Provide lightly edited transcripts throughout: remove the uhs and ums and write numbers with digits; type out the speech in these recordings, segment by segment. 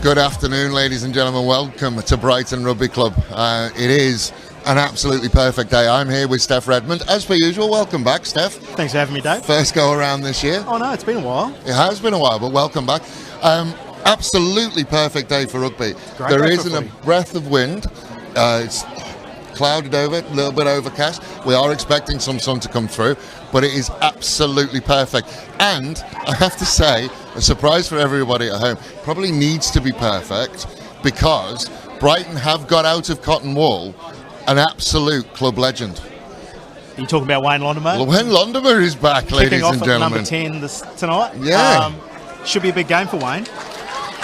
Good afternoon, ladies and gentlemen. Welcome to Brighton Rugby Club. It is an absolutely perfect day. I'm here with Steph Redmond. As per usual, welcome back, Steph. Thanks for having me, Dave. First go around this year. Oh, no, it's been a while. It has been a while, but welcome back. Absolutely perfect day for rugby. There isn't a breath of wind. It's clouded over, a little bit overcast. We are expecting some sun to come through, but it is absolutely perfect. And I have to say, a surprise for everybody at home, probably needs to be perfect because Brighton have got out of Cotton Wall an absolute club legend. Are you talking about Wayne Londimer? Well, Wayne Londimer is back, ladies and gentlemen. Kicking off at number 10 tonight. Yeah. Should be a big game for Wayne.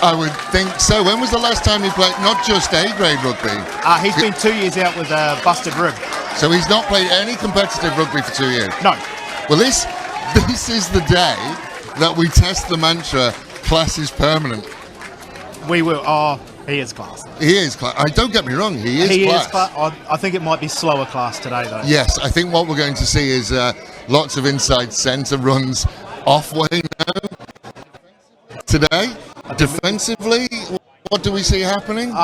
I would think so. When was the last time he played not just A-grade rugby? He's been 2 years out with a busted rib. So he's not played any competitive rugby for 2 years? No. Well, this is the day that we test the mantra, class is permanent. We will. Oh, he is class. He is class. Don't get me wrong, he is class. I think it might be slower class today, though. Yes, I think what we're going to see is lots of inside centre runs off Wayne now today. Defensively, what do we see happening?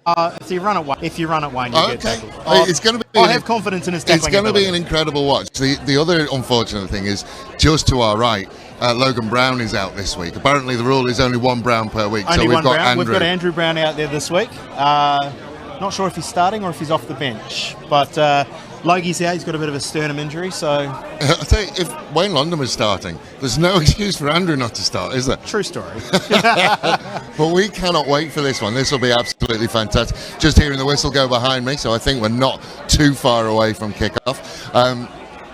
If you run at Wayne, you get tackled. It's going to be. I have confidence in his tackling. It's going to be an incredible watch. The other unfortunate thing is, just to our right, Logan Brown is out this week. Apparently, the rule is only one Brown per week. Only so one Brown. Andrew. We've got Andrew Brown out there this week. Not sure if he's starting or if he's off the bench, but Logie's out. He's got a bit of a sternum injury, so. I'll tell you, if Wayne Londimer's starting, there's no excuse for Andrew not to start, is there? True story. But we cannot wait for this one. This will be absolutely fantastic. Just hearing the whistle go behind me, so I think we're not too far away from kickoff.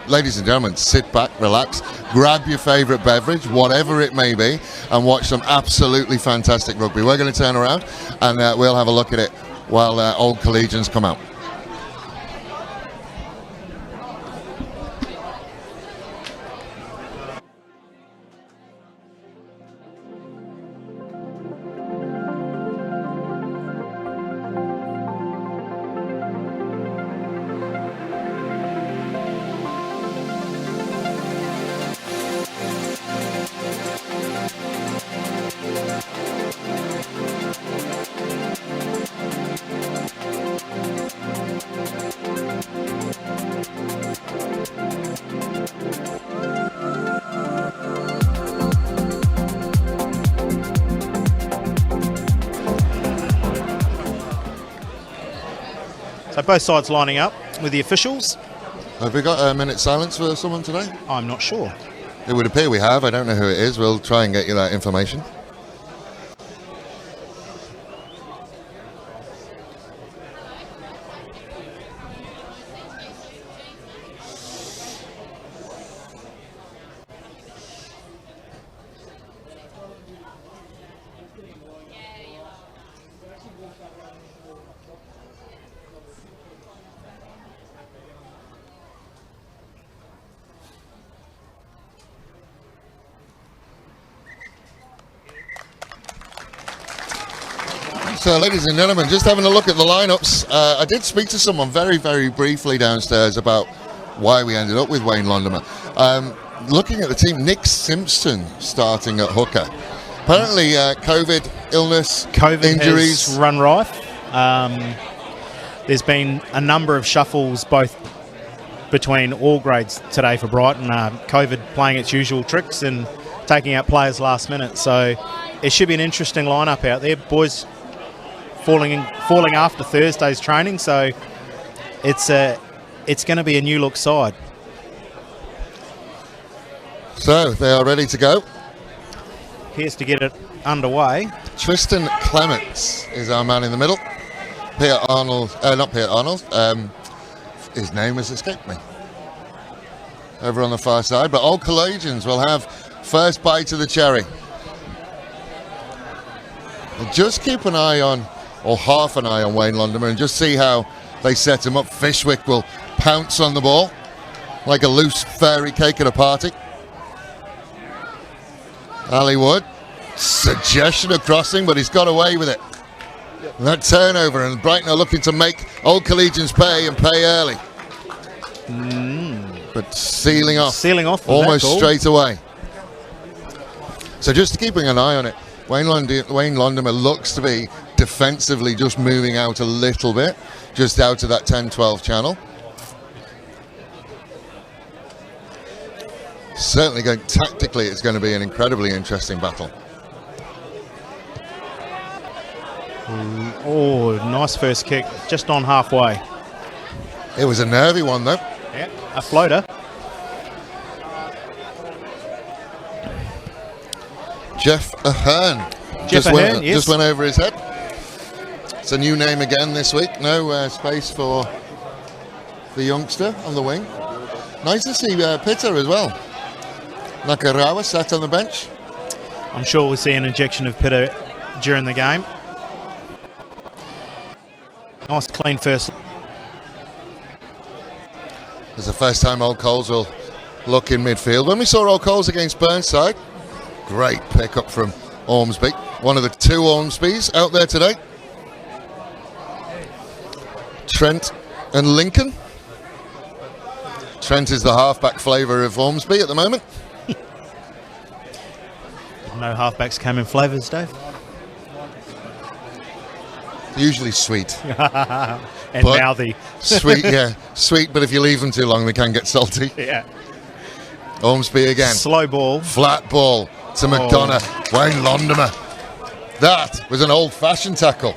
Ladies and gentlemen, sit back, relax, grab your favourite beverage, whatever it may be, and watch some absolutely fantastic rugby. We're going to turn around and we'll have a look at it while old Collegians come out. So both sides lining up with the officials. Have we got a minute's silence for someone today? I'm not sure. It would appear we have. I don't know who it is. We'll try and get you that information. So, ladies and gentlemen, just having a look at the lineups. I did speak to someone very, very briefly downstairs about why we ended up with Wayne Londimer. Looking at the team, Nick Simpson starting at hooker. Apparently, COVID, illness, injuries. Has run rife. There's been a number of shuffles, both between all grades today for Brighton. COVID playing its usual tricks and taking out players last minute. So it should be an interesting lineup out there. Boys falling after Thursday's training, so it's going to be a new look side. So they are ready to go. Here's to get it underway. Tristan Clements is our man in the middle. Peter Arnold, not Peter Arnold. His name has escaped me. Over on the far side, but all Collegians will have first bite of the cherry. And just keep an eye on, or half an eye on Wayne Londimer, and just see how they set him up. Fishwick will pounce on the ball like a loose fairy cake at a party. Ali Wood, suggestion of crossing, but he's got away with it. And that turnover, and Brighton are looking to make old Collegians pay and pay early. But sealing off with almost straight away. So just keeping an eye on it. Wayne Londimer looks to be defensively just moving out a little bit, just out of that 10-12 channel. Certainly tactically, it's going to be an incredibly interesting battle. Oh, nice first kick, just on halfway. It was a nervy one, though. Yeah, a floater. Jeff Ahern. Jeff Ahern, yes. Just went over his head. It's a new name again this week. No space for the youngster on the wing. Nice to see Pitter as well. Nakarawa sat on the bench. I'm sure we'll see an injection of Pitter during the game. Nice clean first. It's the first time Old Coles will look in midfield. When we saw Old Coles against Burnside, great pickup from Ormsby. One of the two Ormsbys out there today. Trent and Lincoln. Trent is the halfback flavour of Ormsby at the moment. No halfbacks come in flavours, Dave. Usually sweet. And mouthy. Sweet, yeah. Sweet, but if you leave them too long, they can get salty. Yeah. Ormsby again. Slow ball. Flat ball to McDonough. Wayne Londimer. That was an old-fashioned tackle.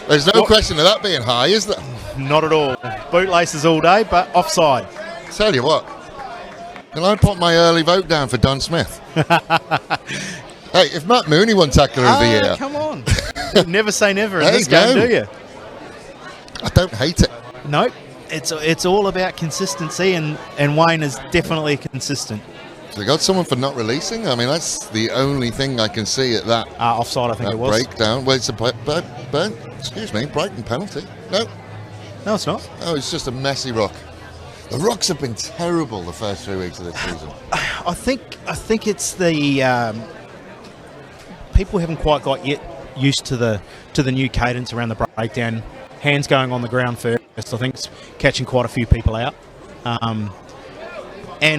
There's no question of that being high, is there? Not at all. Bootlaces all day, but offside. Tell you what. Can I put my early vote down for Don Smith? Hey, if Matt Mooney won Tackler of the Year... Come on. Never say never in this game, do you? I don't hate it. Nope. It's all about consistency, and Wayne is definitely consistent. So they got someone for not releasing? I mean, that's the only thing I can see at that. Offside, I think it was. Breakdown. Well, it's a Brighton penalty. No. No, it's not. Oh, it's just a messy ruck. The rucks have been terrible the first 3 weeks of this season. I think it's the people haven't quite got yet used to the new cadence around the breakdown. Hands going on the ground first. I think it's catching quite a few people out. And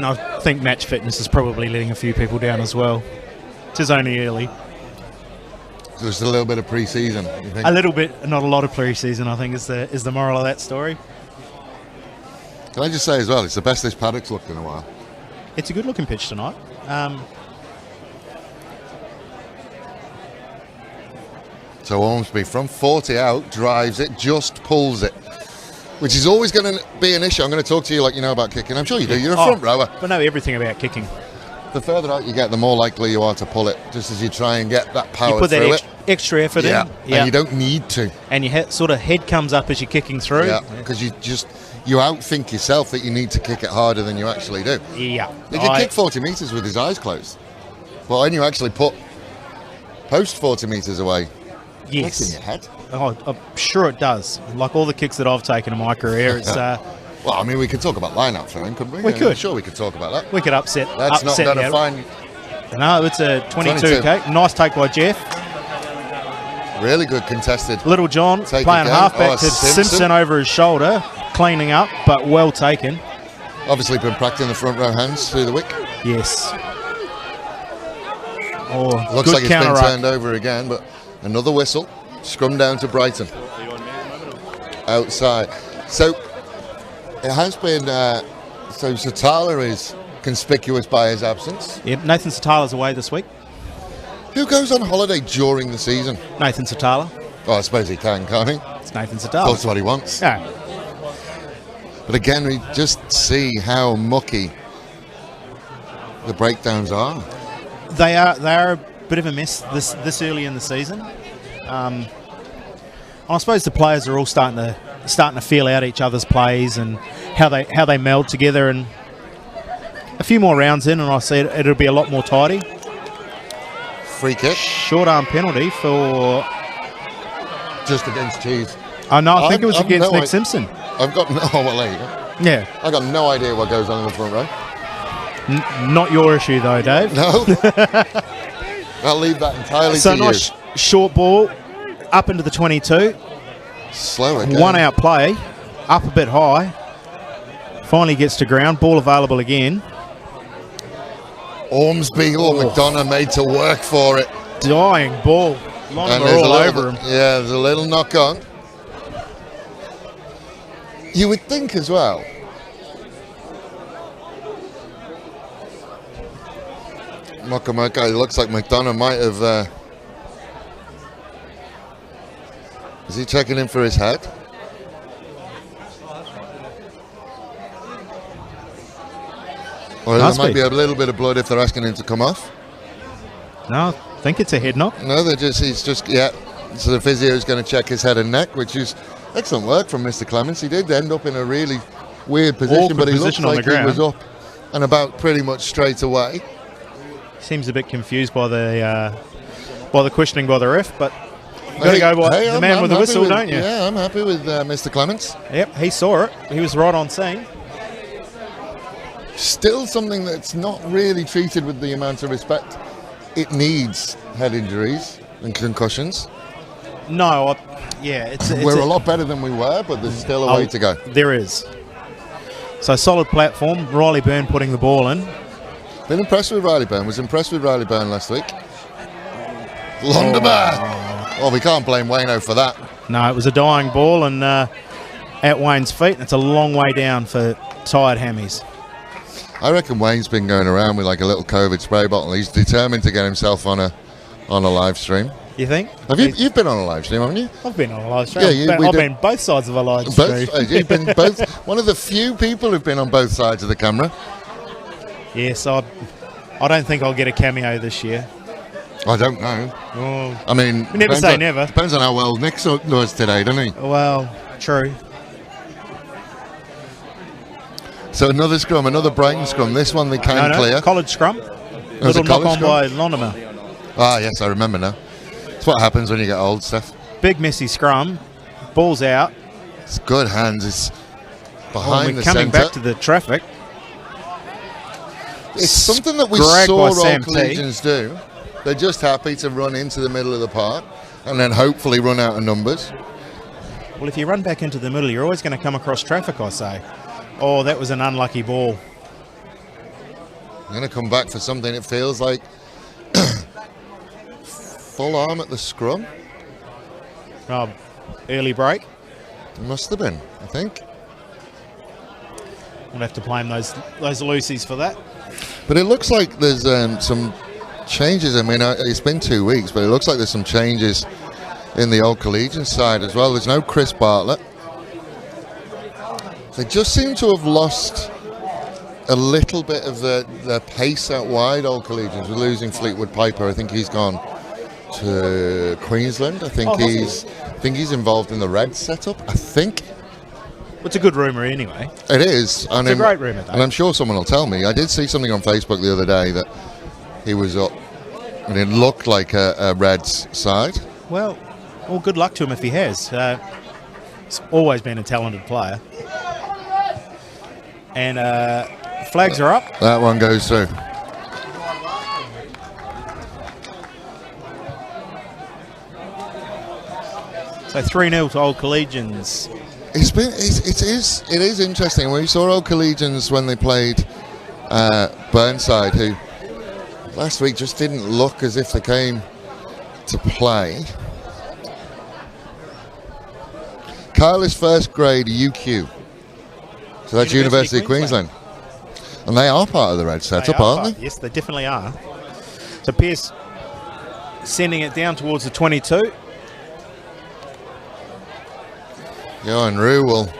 I think match fitness is probably letting a few people down as well. It is only early. So there's a little bit of pre-season, you think? A little bit, not a lot of pre-season, I think, is the moral of that story. Can I just say as well, it's the best this paddock's looked in a while. It's a good-looking pitch tonight. So Ormsby from 40 out, drives it, just pulls it, which is always going to be an issue. I'm going to talk to you like you know about kicking. I'm sure you do. You're a front rower. But know everything about kicking. The further out you get, the more likely you are to pull it, just as you try and get that power through through it. Extra effort in. Yeah, and you don't need to. And your sort of head comes up as you're kicking through. Yeah, because you outthink yourself that you need to kick it harder than you actually do. Yeah. He can kick 40 metres with his eyes closed. But when you actually put post 40 metres away, yes. That's in your head. Oh, I'm sure it does. Like all the kicks that I've taken in my career, it's... well, I mean, we could talk about line-out throwing, couldn't we? We could. I'm sure we could talk about that. We could upset. That's not going to find... No, it's a 22. Okay. Nice take by Jeff. Really good contested. Little John take playing again. halfback to Simpson over his shoulder, cleaning up, but well taken. Obviously been practicing the front row hands through the wick. Yes. Oh, looks like it's been ruck. turned over again, but another whistle. Scrum down to Brighton. Outside. So it has been. So Satala is conspicuous by his absence. Yep, Nathan Satala's away this week. Who goes on holiday during the season? Nathan Satala. Oh, I suppose he can't he? It's Nathan Satala. That's what he wants. Yeah. But again, we just see how mucky the breakdowns are. They are a bit of a mess this early in the season. I suppose the players are all starting to feel out each other's plays and how they meld together. And a few more rounds in, and I see it'll be a lot more tidy. Free kick. Short arm penalty for just against Cheese. Oh no, I think it was against Nick Simpson. I've got well, there you go. Yeah, I got no idea what goes on in the front row. Not your issue though, Dave. No. I'll leave that entirely to you. So nice short ball up into the 22. Slow again. One out play, up a bit high. Finally gets to ground. Ball available again. Ormsby or McDonough made to work for it. dying ball. Lonema all over him. Yeah, there's a little knock on. You would think as well. Mokamoko, it looks like McDonough might have... is he checking in for his head? Or there might be a little bit of blood if they're asking him to come off. No, I think it's a head knock. No, yeah. So the physio is going to check his head and neck, which is excellent work from Mr. Clements. He did end up in a really weird position, but he looked like he was up and about pretty much straight away. Seems a bit confused by the questioning by the ref, but you've got to go by the man with the whistle, don't you? Yeah, I'm happy with Mr. Clements. Yep, he saw it. He was right on scene. Still something that's not really treated with the amount of respect it needs. Head injuries and concussions. No, we're a lot better than we were, but there's still a way to go. There is. So solid platform. Riley Byrne putting the ball in. Been impressed with Riley Byrne. Was impressed with Riley Byrne last week. Londerman. Oh, we can't blame Wayno for that. No, it was a dying ball and at Wayne's feet. It's a long way down for tired hammies. I reckon Wayne's been going around with like a little COVID spray bottle. He's determined to get himself on a live stream. You think? You've been on a live stream, haven't you? I've been on a live stream. Yeah, I've been both sides of a live stream. You've been one of the few people who've been on both sides of the camera. Yes, I don't think I'll get a cameo this year. I don't know. Well, I mean, never say never. Depends on how well Nick was today, doesn't he? Well, true. So another scrum, another Brighton scrum. This one they came clear. College scrum. Little knock on by Lonema. Ah, yes, I remember now. It's what happens when you get old, Steph. Big messy scrum. Ball's out. It's good hands. It's behind the centre. Coming back to the traffic. It's something that we saw all Collegians do. They're just happy to run into the middle of the park and then hopefully run out of numbers. Well, if you run back into the middle, you're always going to come across traffic, I say. Oh, that was an unlucky ball. I'm going to come back for something it feels like full arm at the scrum. Early break. It must have been, I think. We'll have to blame those loosies for that. But it looks like there's some changes. I mean, it's been 2 weeks, but it looks like there's some changes in the old Collegians side as well. There's no Chris Bartlett. They just seem to have lost a little bit of their pace out wide, old Collegians. We're losing Fleetwood Piper. I think he's gone to Queensland. I think he's involved in the Reds setup. I think. It's a good rumour anyway. It is. It's a great rumour, though. And I'm sure someone will tell me. I did see something on Facebook the other day that he was up and it looked like a Reds side. Well, good luck to him if he has. He's always been a talented player. And flags are up. That one goes through. So 3-0 to Old Collegians. It is interesting. We saw Old Collegians when they played Burnside, who last week just didn't look as if they came to play. Kyle is first grade UQ. So that's University of Queensland. And they are part of the Red setup, aren't they? Yes, they definitely are. So Pierce sending it down towards the 22. Johan Rue will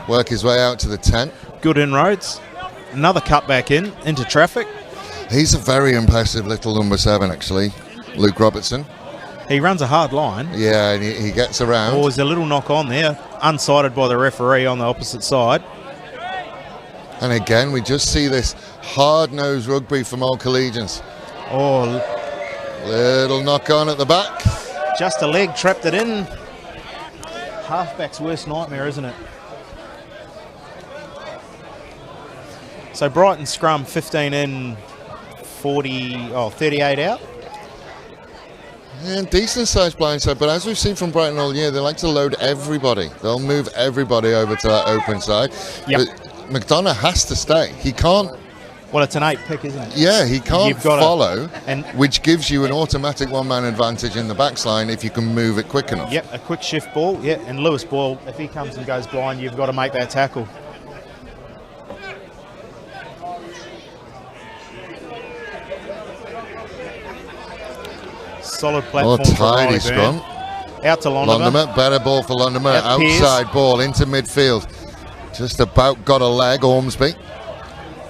work his way out to the 10. Good inroads. Another cutback into traffic. He's a very impressive little number 7, actually, Luke Robertson. He runs a hard line. Yeah, and he gets around. Oh, there's a little knock on there, unsighted by the referee on the opposite side. And again, we just see this hard-nosed rugby from Old Collegians. Oh, little knock on at the back. Just a leg, trapped it in. Halfback's worst nightmare, isn't it? So Brighton scrum 15 in, 38 out. And decent sized blindside, but as we've seen from Brighton all year, they like to load everybody. They'll move everybody over to that open side. Yep. But McDonough has to stay. He can't Well, it's an 8 pick, isn't it? Yeah, he can't You've got follow, and which gives you an automatic one-man advantage in the backsline if you can move it quick enough. Yep, a quick shift ball. Yeah, and Lewis Boyle, if he comes and goes blind, you've got to make that tackle. Solid platform. Tidy scrum. Out to Londimer. Better ball for Londimer. Outside ball into midfield. Just about got a leg, Ormsby.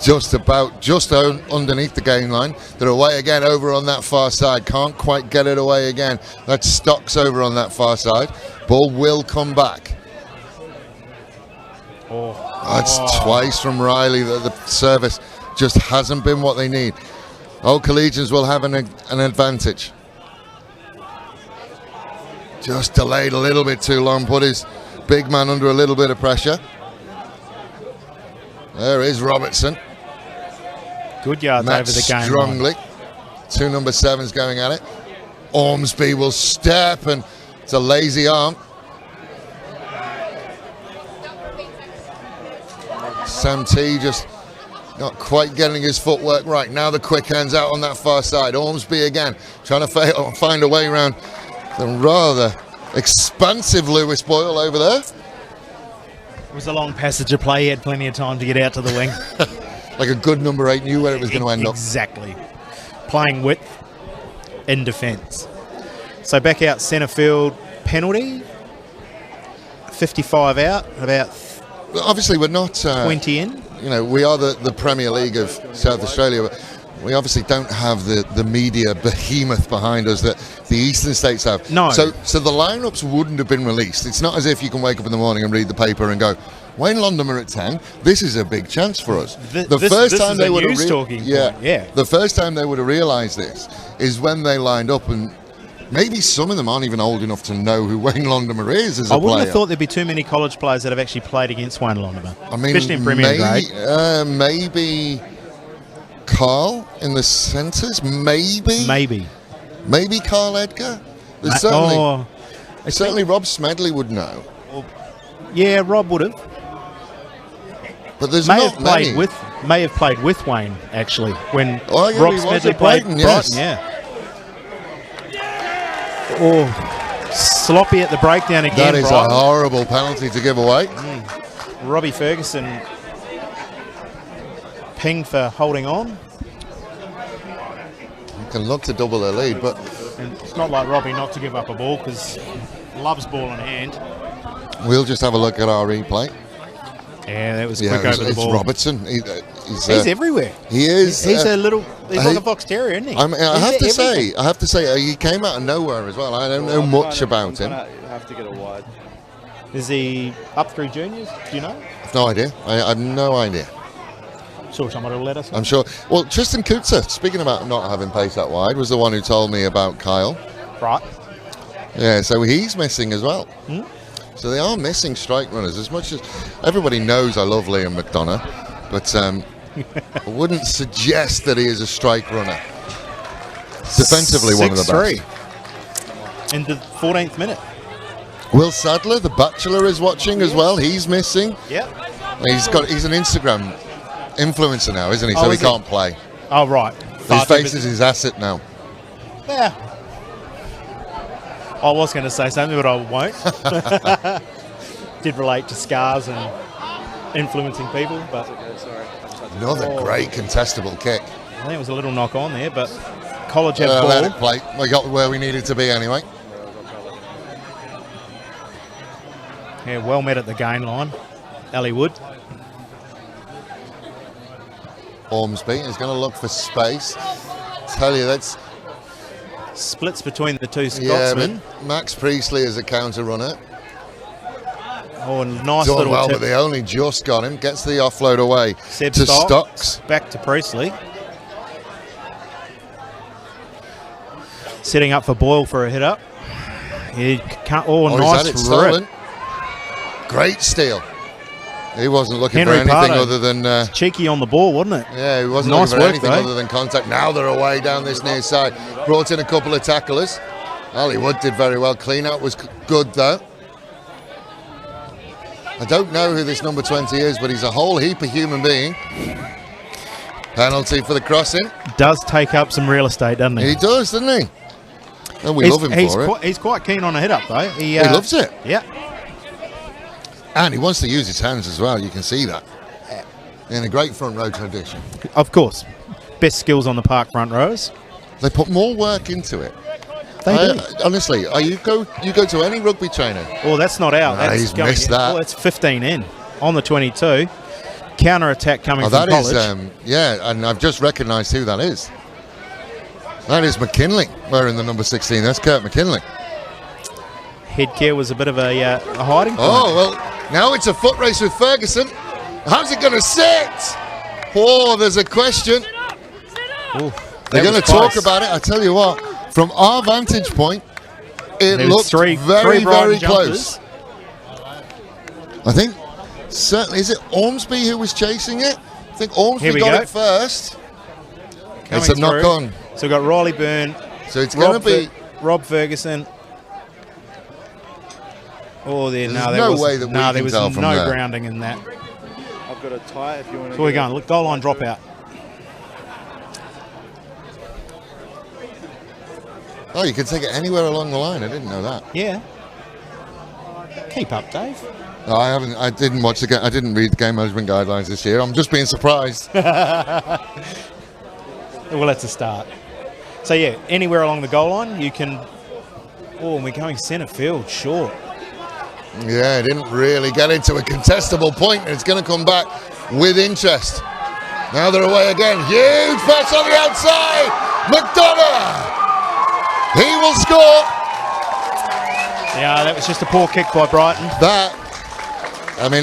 Just underneath the game line. They're away again over on that far side. Can't quite get it away again. That's Stocks over on that far side. Ball will come back. That's twice from Riley. The service just hasn't been what they need. Collegians will have an advantage. Just delayed a little bit too long. Put his big man under a little bit of pressure. There is Robertson. Good yards over the game. Strongly. 2 number 7s going at it. Ormsby will step, and it's a lazy arm. Sam T just not quite getting his footwork right. Now the quick hands out on that far side. Ormsby again trying to find a way around the rather expansive Lewis Boyle over there. It was a long passage of play. He had plenty of time to get out to the wing. Like a good number 8 knew where it was going to end up. Exactly. Playing width in defence. So back out centre field, penalty. 55 out, about obviously we're not 20 in. You know, we are the Premier League of South Australia, but we obviously don't have the media behemoth behind us that the Eastern States have. No. So the lineups wouldn't have been released. It's not as if you can wake up in the morning and read the paper and go, Wayne Londimer at 10, this is a big chance for us. The first time they would have the first time they would have realised this is when they lined up, and maybe some of them aren't even old enough to know who Wayne Londimer is as a player. I wouldn't have thought there'd be too many college players that have actually played against Wayne Londimer, I mean, especially in Premier grade. Maybe Carl in the centres, maybe Carl Edgar. There's certainly Rob Smedley would know. Yeah, Rob would have. But there's not many. May have played with Wayne actually when Rob Smedley played Brighton. Yeah. Sloppy at the breakdown again. That is Brighton. a horrible penalty to give away. Robbie Ferguson pinged for holding on. You can look to double their lead, but And it's not like Robbie not to give up a ball because loves ball in hand. We'll just have a look at our replay. Yeah, that was quick over the ball. It's Robertson. He's everywhere. He is. He's like a fox terrier, isn't he? I have to say, he came out of nowhere as well. I don't know much about him. Have to get a wide. Is he up through juniors? Do you know? I've no idea. I have no idea. Sure, somebody will let us know. I'm sure. Well, Tristan Kutzer, speaking about not having pace that wide, was the one who told me about Kyle. Right. Yeah, so he's missing as well. So they are missing strike runners. As much as everybody knows I love Liam McDonough, but I wouldn't suggest that he is a strike runner. Defensively, one of the best. In the 14th minute. Will Sadler, the Bachelor, is watching as well. He's missing. Yeah. He's an Instagram influencer now, isn't he? So he can't play. Oh, right. His face is his asset now. Yeah. I was going to say something, but I won't. Did relate to scars and influencing people, but another great contestable kick. I think it was a little knock on there, but College had ball. Let it play. We got where we needed to be anyway. Yeah, well met at the gain line. Ali Wood. Ormsby is going to look for space. Tell you, that's splits between the two Scotsmen. Yeah, Max Priestley is a counter runner. Oh, a nice done little well, tip. but they only just got him. Gets the offload away to Stocks. Back to Priestley. Setting up for Boyle for a hit up. He can't. Nice it stolen. Great steal. He wasn't looking for anything other than cheeky on the ball, wasn't it? Yeah, he wasn't looking for anything other than contact. Now they're away down this near side. Brought in a couple of tacklers. Ali Wood did very well. Clean out was good though. I don't know who this number 20 is, but he's a whole heap of human being. Penalty for the crossing. Does take up some real estate, doesn't he? He does, doesn't he? And we love him for it. He's quite keen on a hit up, though. He loves it. Yeah. And he wants to use his hands as well. You can see that. In a great front row tradition. Of course. Best skills on the park front rows. They put more work into it. They do. Honestly, you go to any rugby training. Oh, that's not out. No, he's missed that. Oh, it's 15 in on the 22. Counter attack coming from College. Yeah, and I've just recognised who that is. That is McKinley wearing the number 16. That's Kurt McKinley. Headcare was a bit of a hiding point. Oh, well, now it's a foot race with Ferguson. How's it going to sit? Oh, there's a question. Ooh, they're going to talk about it. I tell you what, from our vantage point, it looked very, very close. I think, certainly, is it Ormsby who was chasing it? I think Ormsby got it first. It's a knock on. So we've got Riley Byrne. So it's going to be Rob Ferguson. Oh, there was no grounding in that. I've got a tie if you want to. So we're going. Look, goal line dropout. Oh, you can take it anywhere along the line. I didn't know that. Yeah. Keep up, Dave. No, I haven't. I didn't watch the game. I didn't read the game management guidelines this year. I'm just being surprised. Well, that's a start. So yeah, anywhere along the goal line, you can. Oh, and we're going centre field, short. Yeah, it didn't really get into a contestable point, and it's going to come back with interest. Now they're away again. Huge pass on the outside. McDonough. He will score. Yeah, that was just a poor kick by Brighton.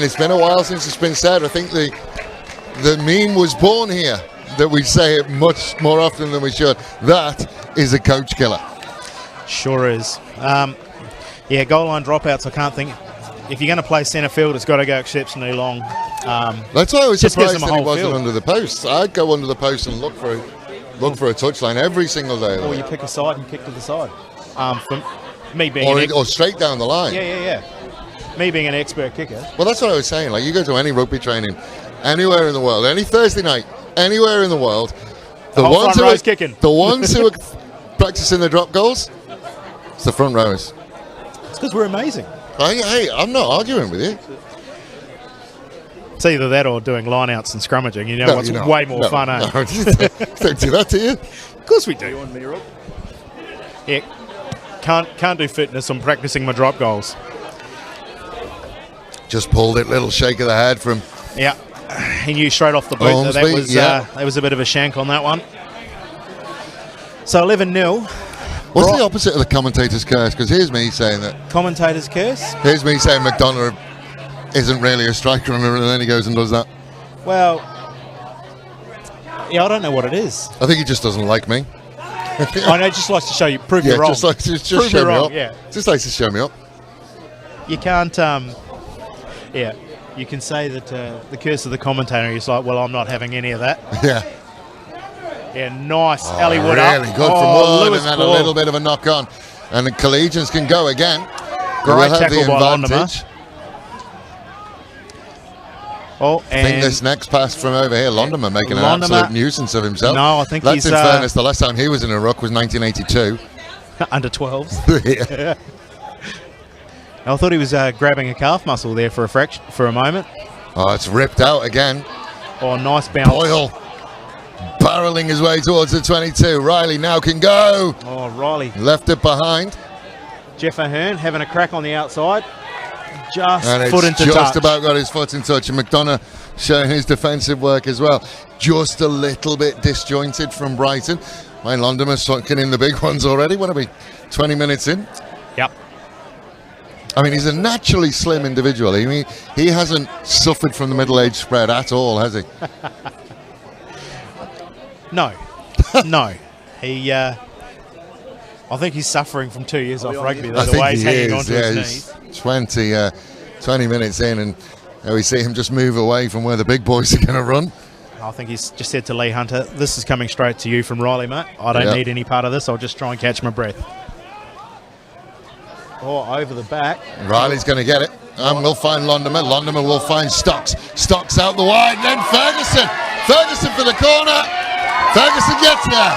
It's been a while since it's been said. I think the meme was born here that we say it much more often than we should. That is a coach killer. Sure is. Yeah, goal line dropouts, I can't think. If you're going to play centre field, it's got to go exceptionally long. That's why I was surprised that he wasn't field. under the post. I'd go under the post and look for a touchline every single day. Or you pick a side and kick to the side. For me being or straight down the line. Yeah. Me being an expert kicker. Well, that's what I was saying. Like, you go to any rugby training, anywhere in the world, any Thursday night, anywhere in the world, the ones who are practicing the drop goals, it's the front rowers. It's because we're amazing. Hey, I'm not arguing with you. It's either that or doing line-outs and scrummaging. You know what's way more fun, eh? No, don't do that to you. Of course we do. You want me, Rob? Yeah. Can't do fitness on practicing my drop goals. Just pulled it, little shake of the head from... Yeah. He knew straight off the boot that was a bit of a shank on that one. So 11-0. What's the opposite of the commentator's curse? Because here's me saying that... Commentator's curse? Here's me saying McDonough isn't really a striker, and then he goes and does that. Well, yeah, I don't know what it is. I think he just doesn't like me. I know, just likes to show you, prove you wrong. Just show me up. Yeah. Just likes to show me up. You can't, you can say that the curse of the commentator is like, well, I'm not having any of that. Yeah. Yeah, nice. Alley Wood really up. Good from Wood, Lewis and then a little bit of a knock on. And the Collegians can go again. Great tackle by Londimer. I think this next pass from over here, Londimer making an absolute nuisance of himself. No, I think that's in fairness. The last time he was in a ruck was 1982. Under 12s. Yeah. I thought he was grabbing a calf muscle there for a moment. Oh, it's ripped out again. Oh, nice bounce. Boyle barreling his way towards the 22. Riley now can go. Oh, Riley. Left it behind. Jeff Ahern having a crack on the outside. Just About got his foot in touch. And McDonough showing his defensive work as well. Just a little bit disjointed from Brighton. My Londimer's sucking in the big ones already. What are we, 20 minutes in? Yep. I mean, he's a naturally slim individual. I mean, he hasn't suffered from the middle-age spread at all, has he? No. He, I think he's suffering from 2 years off rugby. The way he's hanging onto his knees. 20 minutes in, and now we see him just move away from where the big boys are going to run. I think he's just said to Lee Hunter, this is coming straight to you from Riley, mate. I don't need any part of this. I'll just try and catch my breath. Oh, over the back. Riley's going to get it. And we'll find Londimer. Londimer will find Stocks. Stocks out the wide. And then Ferguson. Ferguson for into the corner. Ferguson gets there.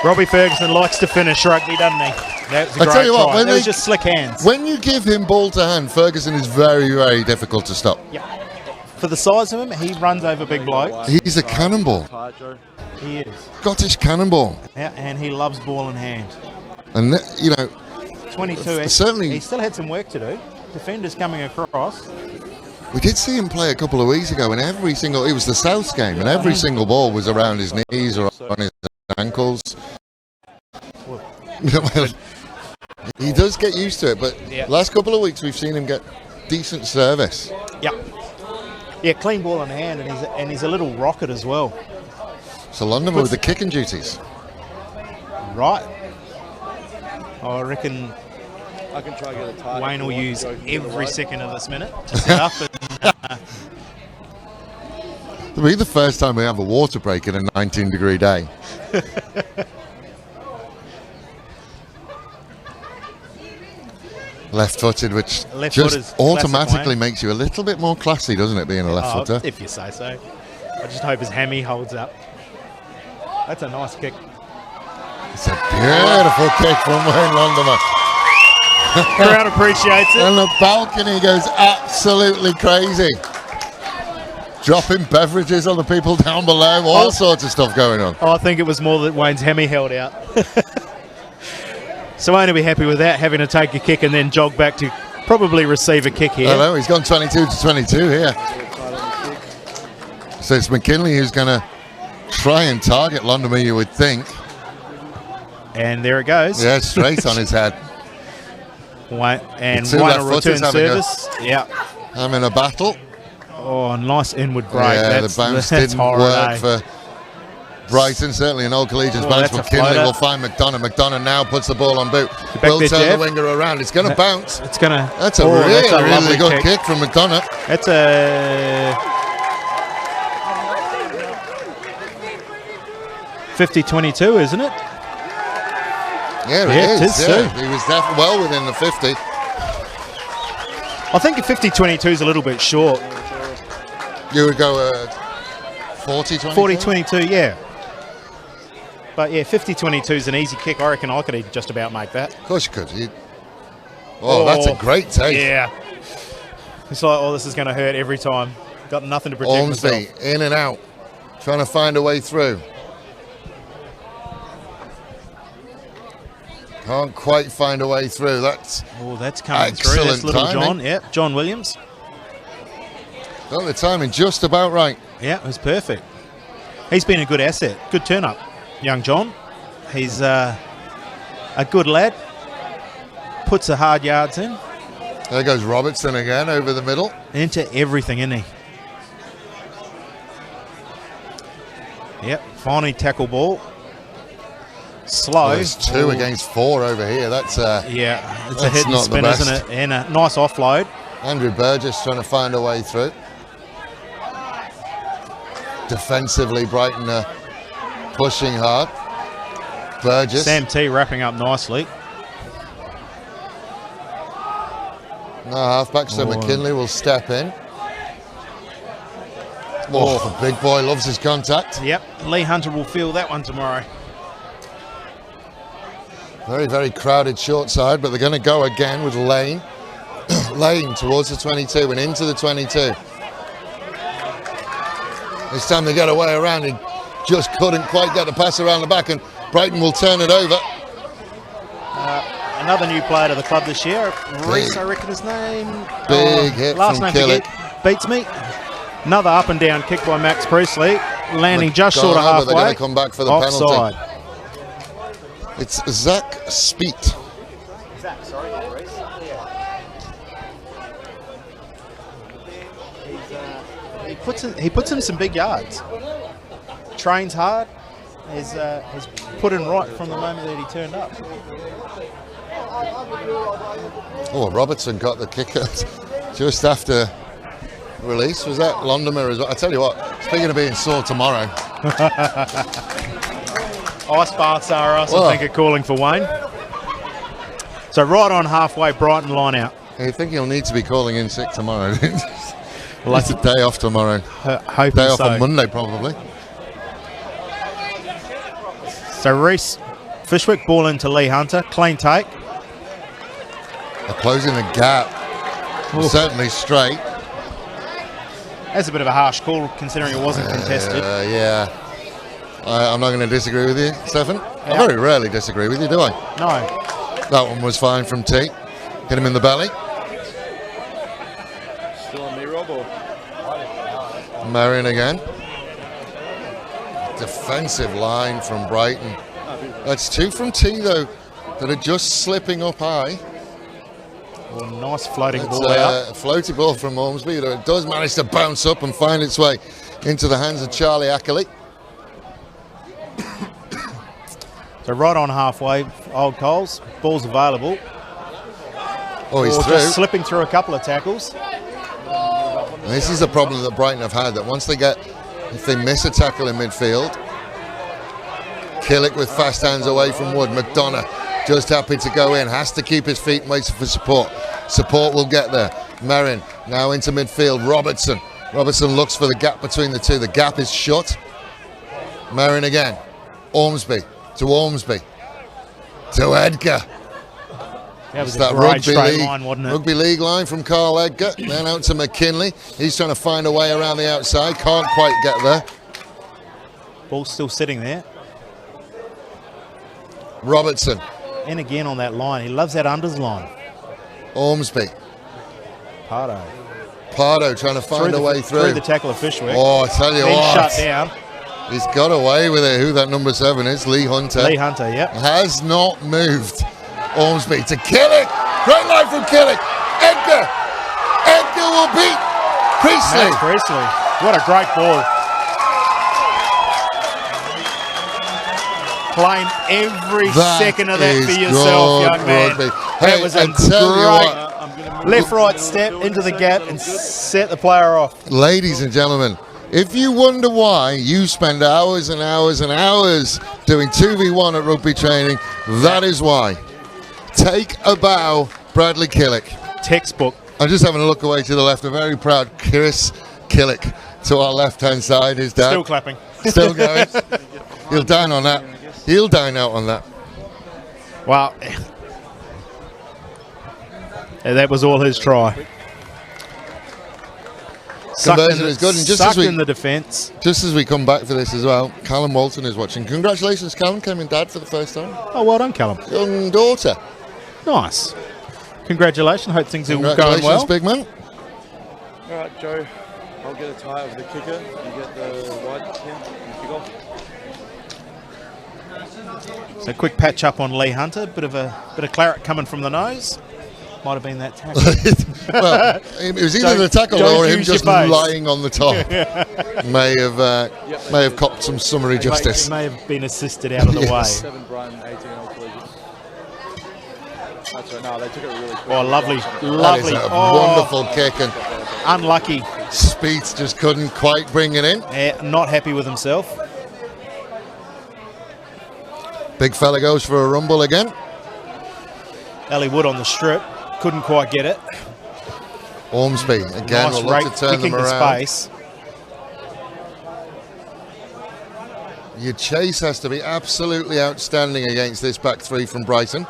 Robbie Ferguson likes to finish rugby, doesn't he? That was a I great tell you what, try. It was just slick hands. When you give him ball to hand, Ferguson is very, very difficult to stop. Yeah. For the size of him, he runs over big blokes. He's a cannonball. He is. Scottish cannonball. Yeah, and he loves ball in hand. And, 22. Certainly- He still had some work to do. Defenders coming across. we did see him play a couple of weeks ago, and it was the Souths game, and every single ball was around his knees or on his ankles. He does get used to it, but last couple of weeks we've seen him get decent service. Yeah. Yeah, clean ball in hand, and he's a little rocket as well. So London with the kicking duties. Right. I reckon I can try to get a tie. Wayne will use every second of this minute to set up. It'll be the first time we have a water break in a 19-degree day. Left-footed, which just automatically makes you a little bit more classy, doesn't it, being a left-footer? If you say so. I just hope his hammy holds up. That's a nice kick. It's a beautiful kick from Wayne Londoner. Crowd appreciates it. And the balcony goes absolutely crazy. Dropping beverages on the people down below, all sorts of stuff going on. I think it was more that Wayne's hammy held out. So Wayne will be happy with that, having to take a kick and then jog back to probably receive a kick here. I know, he's gone 22 to 22 here. So it's McKinley who's going to try and target Londoner, you would think. And there it goes. Yeah, straight on his head. Wayne will return service. I'm in a battle. Oh, nice inward break. Yeah, the bounce didn't work for Brighton, certainly an old Collegians bounce. McKinley will find McDonough. McDonough now puts the ball on boot. Will turn the winger around. It's going to bounce. It's going to. That's a really good kick from McDonough. That's a 50-22, isn't it? Yeah, it is. He was definitely well within the 50. I think a 50-22 is a little bit short. You would go 40-22? 40-22, yeah. But yeah, 50-22 is an easy kick. I reckon I could just about make that. Of course you could. That's a great take. Yeah. It's like, this is going to hurt every time. Got nothing to protect Ormsby, myself. in and out, trying to find a way through. Can't quite find a way through. That's coming through. That's little timing. John. Yep, John Williams. Got the timing just about right. Yeah, it was perfect. He's been a good asset. Good turn up, young John. He's a good lad. Puts the hard yards in. There goes Robertson again over the middle. Into everything, isn't he? Yep, finally tackle ball. Slow. Well, there's 2 against 4 over here. That's it's a hit and spin, isn't it? And a nice offload. Andrew Burgess trying to find a way through. Defensively, Brighton pushing hard. Burgess. Sam T wrapping up nicely. No halfback, so McKinley will step in. The big boy loves his contact. Yep, Lee Hunter will feel that one tomorrow. Very, very crowded short side, but they're going to go again with Lane. Lane towards the 22 and into the 22. This time they get away around. He just couldn't quite get the pass around the back, and Brighton will turn it over. Another new player to the club this year. Reese, I reckon his name. Big hit last from name Killick. Beats me. Another up and down kick by Max Priestley, landing just short of halfway. They're going to come back for the offside. penalty. It's Zach Speet. Zach, sorry, Reese. Yeah. He puts in some big yards. Trains hard. Has put in right from the moment that he turned up. Robertson got the kick just after release. Was that Londoner as well? I tell you what, speaking of being sore tomorrow. Ice baths are us, I think, are calling for Wayne. So right on halfway, Brighton line out. I think he'll need to be calling in sick tomorrow. Well, that's a day off tomorrow. Hoping day off so. on Monday, probably. So Reese Fishwick, ball into Lee Hunter. Clean take. They're closing the gap. Oof. Certainly straight. That's a bit of a harsh call considering it wasn't contested. Yeah. I'm not going to disagree with you, Stefan. I very rarely disagree with you, do I? No. That one was fine from T. Hit him in the belly. Still on me, Rob? Or? Marion again. Defensive line from Brighton. That's 2 from T, though, that are just slipping up high. Oh, nice floating It's ball out. a floaty ball from Ormsby. It does manage to bounce up and find its way into the hands of Charlie Ackley. So right on halfway, Old Coles. Ball's available. Oh, he's through. Just slipping through a couple of tackles. And this is a problem that Brighton have had, that once if they miss a tackle in midfield, Killick with fast hands away from Wood. McDonough just happy to go in, has to keep his feet and wait for support. Support will get there. Merrin now into midfield. Robertson looks for the gap between the two. The gap is shut. Merrin again. Ormsby to Edgar. That was It's a great straight line, wasn't it? Rugby league line from Carl Edgar. Then out to McKinley. He's trying to find a way around the outside. Can't quite get there. Ball's still sitting there. Robertson. In again on that line. He loves that unders line. Ormsby. Pardo trying to find a way through. Through the tackle of Fishwick. Oh, I tell you then what. shut down. He's got away with it. Who that number 7 is? Lee Hunter. Yep. Has not moved. Ormsby to Killick. Great line from Killick. Edgar will beat Priestley. Max Priestley. What a great ball. Claim every second of that for yourself, young man. Rugby. That Hey, was a great left-right step into the gap and set the player off. Ladies and gentlemen, if you wonder why you spend hours and hours and hours doing 2v1 at rugby training, that is why. Take a bow, Bradley Killick. Textbook. I'm just having a look away to the left. A very proud Chris Killick to our left-hand side. His dad. Still clapping. Still going. He'll dine on that. He'll dine out on that. Wow. That was all his try. Conversion is good. And just in the defence. Just as we come back for this as well, Callum Walton is watching. Congratulations, Callum. Becoming dad for the first time. Oh, well done, Callum. Young daughter. Nice. Congratulations. Hope things are going Congratulations, well. big man. All right, Joe. I'll get a tie over the kicker. You get the wide kick off. So quick patch up on Lee Hunter. Bit of claret coming from the nose. Might have been that tackle. Well, it was either the tackle or him just lying on the top. may have copped some summary justice. He may have been assisted out of the way. 7 Brighton, 18 Collegians. That's right. No, they took it really quick. Oh, lovely. That is a wonderful kick, and unlucky. Speeds just couldn't quite bring it in. Yeah, not happy with himself. Big fella goes for a rumble again. Ellie Wood on the strip. Couldn't quite get it. Ormsby again Nice will look to turn them around. Space. Your chase has to be absolutely outstanding against this back three from Brighton.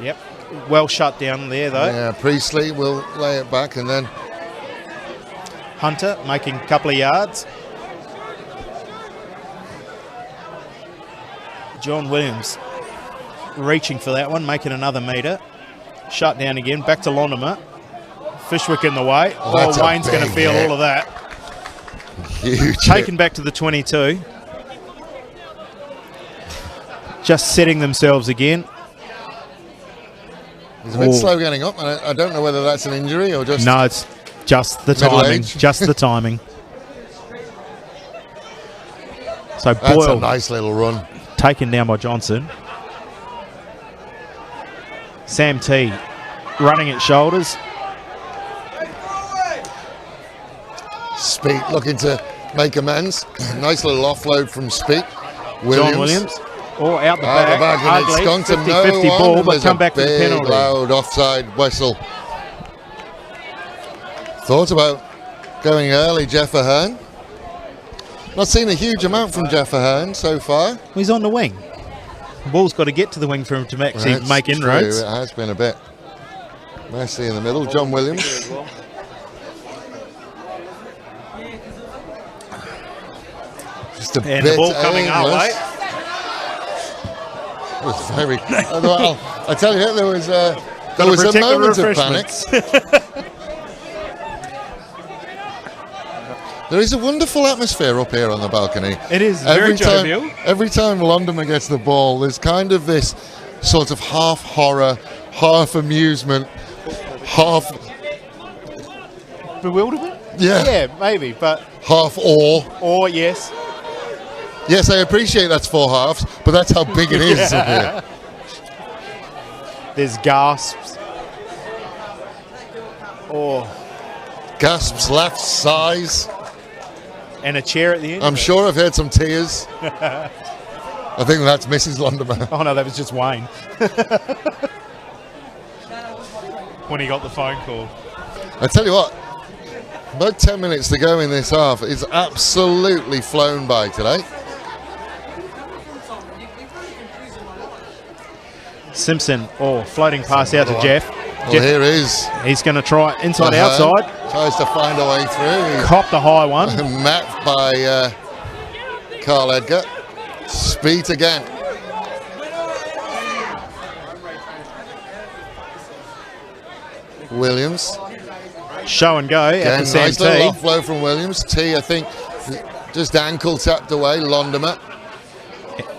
Yep. Well shut down there, though. Yeah, Priestley will lay it back, and then Hunter making a couple of yards. John Williams reaching for that one, making another metre. Shut down again, back to Londimer. Fishwick in the way. Oh, Wayne's going to feel all of that. Huge. Taken back to the 22. Just setting themselves again. He's a bit slow getting up, and I don't know whether that's an injury or just... No, it's just the timing. Just the timing. So Boyle. That's a Boyle nice little run. Taken down by Johnson. Sam T running at shoulders. Speak looking to make amends. Nice little offload from Speak. John Williams. Oh, out the back. And Ugly. it's gone to 50-50 no ball, one, but come back with the penalty. Loud offside whistle. Thought about going early, Jeff Ahern. Not seen a huge amount from Jeff Ahern so far. He's on the wing. The ball's got to get to the wing for him to actually make inroads. True. It has been a bit messy in the middle. John Williams. Just a And bit the ball coming our way. It was very. Well, I tell you, there was a moment of panic. There is a wonderful atmosphere up here on the balcony. It is very jovial. Every time Londoner gets the ball, there's kind of this sort of half horror, half amusement, half bewilderment. Yeah, maybe, but half awe. Or yes. Yes, I appreciate that's 4 halves, but that's how big it is up here. There's gasps. Or gasps, laughs, sighs. And a chair at the end. I'm sure I've heard some tears. I think that's Mrs. Londoner. Oh no, that was just Wayne. When he got the phone call. I tell you what, about 10 minutes to go in this half. It's absolutely flown by today. Simpson, floating pass out to Jeff. Well, here is. He's going to try inside outside. Tries to find a way through. Copped the high one. Mapped by Carl Edgar. Speed again. Williams. Show and go Again, at the nice Sam little T. offload from Williams. T, I think, just ankle tapped away. Londoner.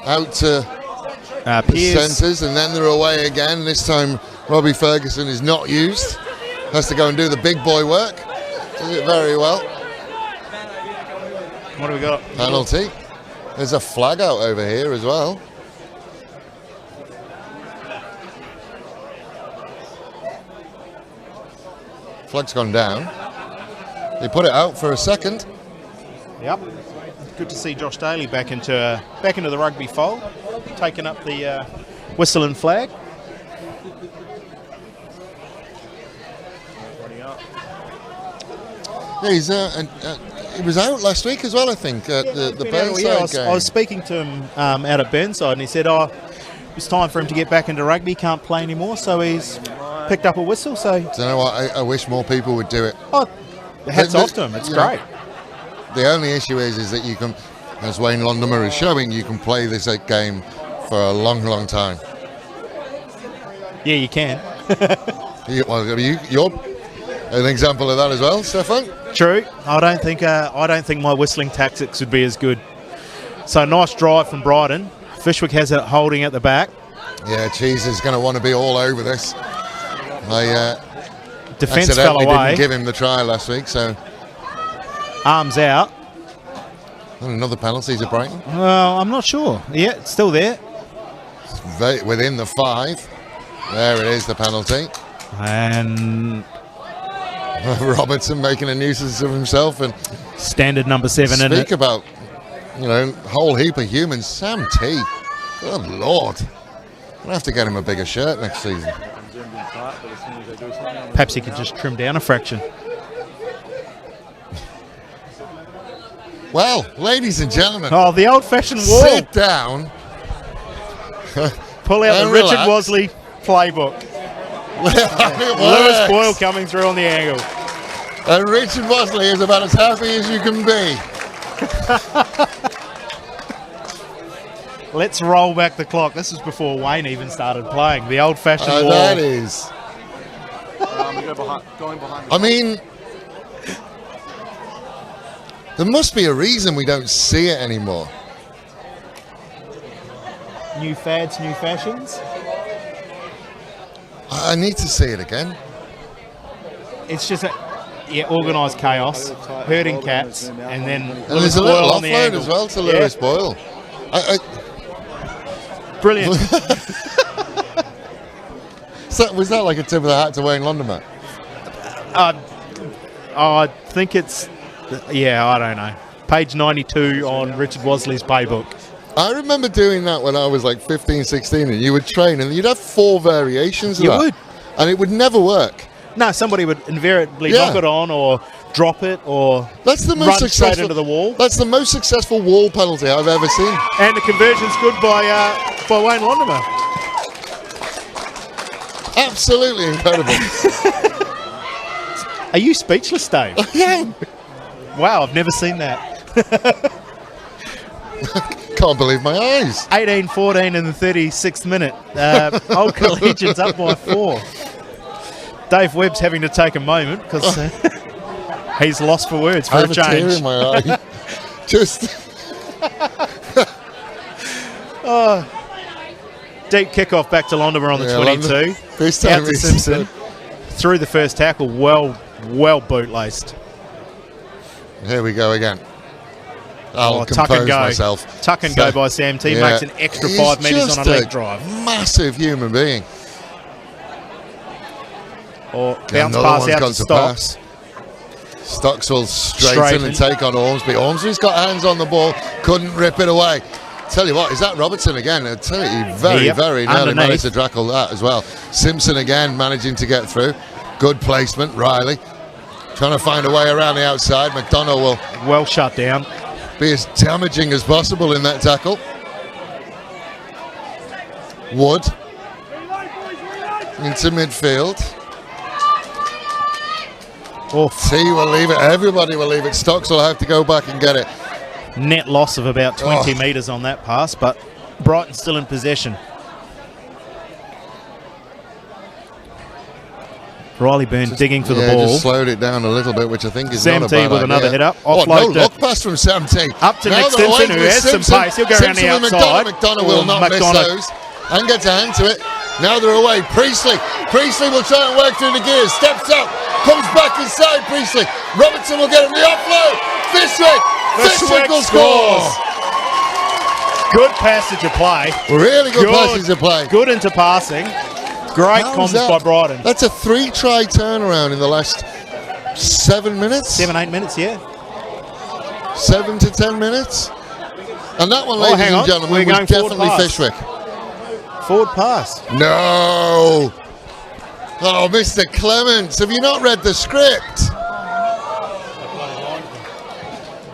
Out to the centres, and then they're away again. This time Robbie Ferguson is not used. Has to go and do the big boy work. Does it very well. What do we got? Penalty. There's a flag out over here as well. Flag's gone down. They put it out for a second. Yep. Good to see Josh Daly back into the rugby fold, taking up the whistle and flag. Yeah, he was out last week as well, I think, at the Burnside game. I was speaking to him out at Burnside, and he said, it's time for him to get back into rugby. He can't play anymore, so he's picked up a whistle. So, do you know what? I wish more people would do it. Oh, hats off to him. It's great. The only issue is that you can, as Wayne Londoner is showing, you can play this game for a long, long time. Yeah, you can. You're an example of that as well, Stefan. True. I don't think my whistling tactics would be as good. So nice drive from Brighton. Fishwick has it holding at the back. Yeah, Cheese is going to want to be all over this. Defence fell away. Didn't give him the try last week, so arms out. And another penalty to Brighton. Well, I'm not sure. Yeah, it's still there. It's within the 5. There it is, the penalty. And Robertson making a nuisance of himself and standard number 7 in it. Speak about, whole heap of humans. Sam T. Good Lord. I'll have to get him a bigger shirt next season. Perhaps he could just trim down a fraction. Well, ladies and gentlemen. Oh, the old-fashioned wall. Sit down. Pull out the relax. Richard Wasley playbook. Lewis Boyle coming through on the angle. And Richard Wasley is about as happy as you can be. Let's roll back the clock. This is before Wayne even started playing. The old-fashioned wall. That is. Going behind. I mean, there must be a reason we don't see it anymore. New fads, new fashions. I need to see it again. It's just organised chaos, herding cats, and then and there's a little offload as well to Lewis Boyle. Brilliant. So was that like a tip of the hat to Wayne Londoner? I think it's, I don't know. Page 92 on Richard Wasley's playbook. I remember doing that when I was like 15, 16, and you would train, and you'd have 4 variations of that. You would. And it would never work. No, somebody would invariably knock it on or drop it or that's the most run successful straight into the wall. That's the most successful wall penalty I've ever seen. And the conversion's good by Wayne Londimer. Absolutely incredible. Are you speechless, Dave? Yeah. Wow, I've never seen that. Can't believe my eyes. 18-14 in the 36th minute. Old Collegians up by 4. Dave Webb's having to take a moment because he's lost for words for I a have a change. tear in my eye. Just Deep kickoff back to Londimer on the 22. this time Out to it's Simpson. Through the first tackle, well boot-laced. Here we go again. I'll tuck and compose go. myself. Tuck and go by Sam T. Makes an extra He's 5 metres just on a leg drive. Massive human being. Or bounce Another pass one's out gone to to Stocks. Stocks will straighten and take on Ormsby. Ormsby's got hands on the ball, couldn't rip it away. Tell you what, is that Robertson again? I tell you, he very nearly underneath. managed to tackle that as well. Simpson again managing to get through. Good placement, Riley. Trying to find a way around the outside. McDonough will Well shut down. be as damaging as possible in that tackle. Wood into midfield. T will leave it. Everybody will leave it. Stocks will have to go back and get it. Net loss of about 20 metres on that pass, but Brighton still in possession. Riley Byrne digging for the ball. Just slowed it down a little bit, which I think is Sam not a T bad with idea. another hit up. No Offload look pass from Sam T. Up to Now Nick they're away Simpson, who with has some Simpson. pace. He'll go around the Simpson with outside. McDonough will not miss those. And gets a hand to it. Now they're away. Priestley will try and work through the gears. Steps up. Comes back inside Priestley. Robertson will get him the offload. Fishwick will score. Good passage of play. Really good passage of play. Good into passing. Great comms by Brighton. That's a 3-try turnaround in the last 7 minutes. 7-8 minutes, yeah. 7 to 10 minutes. And that one, ladies and gentlemen, was definitely Fishwick. Forward pass. No. Oh, Mr. Clements, have you not read the script?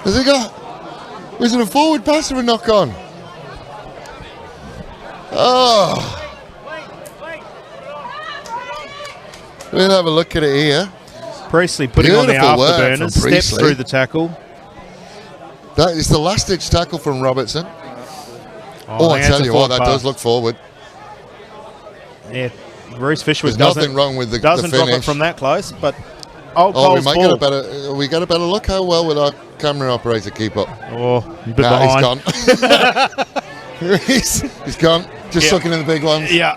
Has he got... Was it a forward pass or a knock-on? Oh. We'll have a look at it here. Priestley putting on the afterburners, steps through the tackle. That is the last-ditch tackle from Robertson. I tell you what, that does look forward. Yeah, Bruce Fishwick nothing wrong with the doesn't finish. drop it from that close, but we might get a better. We get a better look. How well will our camera operator keep up? A bit behind. He's gone. he's gone. Just sucking in the big ones. Yeah.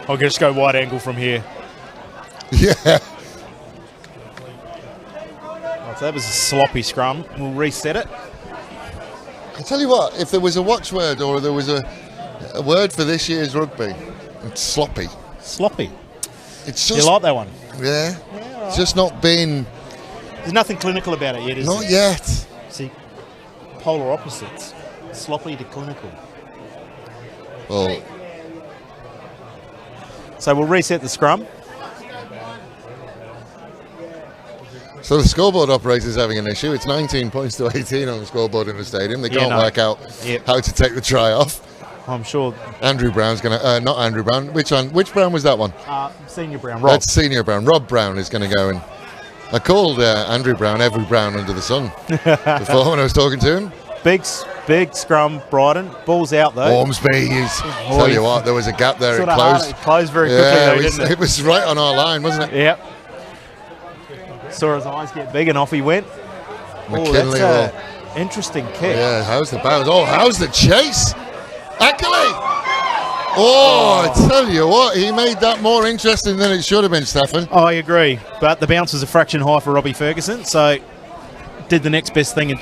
I'll just go wide angle from here. Yeah. So that was a sloppy scrum. We'll reset it. I tell you what, if there was a watchword or there was a word for this year's rugby, it's sloppy. Sloppy. It's just, you like that one? Yeah. It's just not been... There's nothing clinical about it yet, is Not there? yet. See, polar opposites. Sloppy to clinical. Well... So we'll reset the scrum. So the scoreboard operator's having an issue. It's 19 points to 18 on the scoreboard in the stadium. They can't work out how to take the try off. I'm sure. Andrew Brown's going to... not Andrew Brown. Which one? Which Brown was that one? Senior Brown. Rob. That's Senior Brown. Rob Brown is going to go in. I called Andrew Brown every Brown under the sun before when I was talking to him. Big scrum, Brighton. Ball's out though. Ormsby is... Tell you what, there was a gap there. It closed. It closed very quickly though, didn't it? It was right on our line, wasn't it? Yep. Saw his eyes get big and off he went. McKinley. That's an interesting kick. Yeah, how's the bounce? Oh, how's the chase? Ackley! Oh, I tell you what, he made that more interesting than it should have been, Stefan. Oh, I agree. But the bounce was a fraction high for Robbie Ferguson, so did the next best thing. And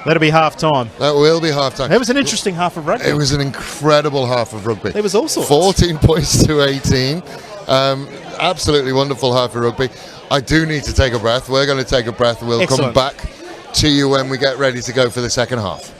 that'll be half time. That will be half time. It was an interesting half of rugby. It was an incredible half of rugby. There was all sorts. 14 points to 18. Absolutely wonderful half of rugby. I do need to take a breath. We're going to take a breath. We'll come back to you when we get ready to go for the second half.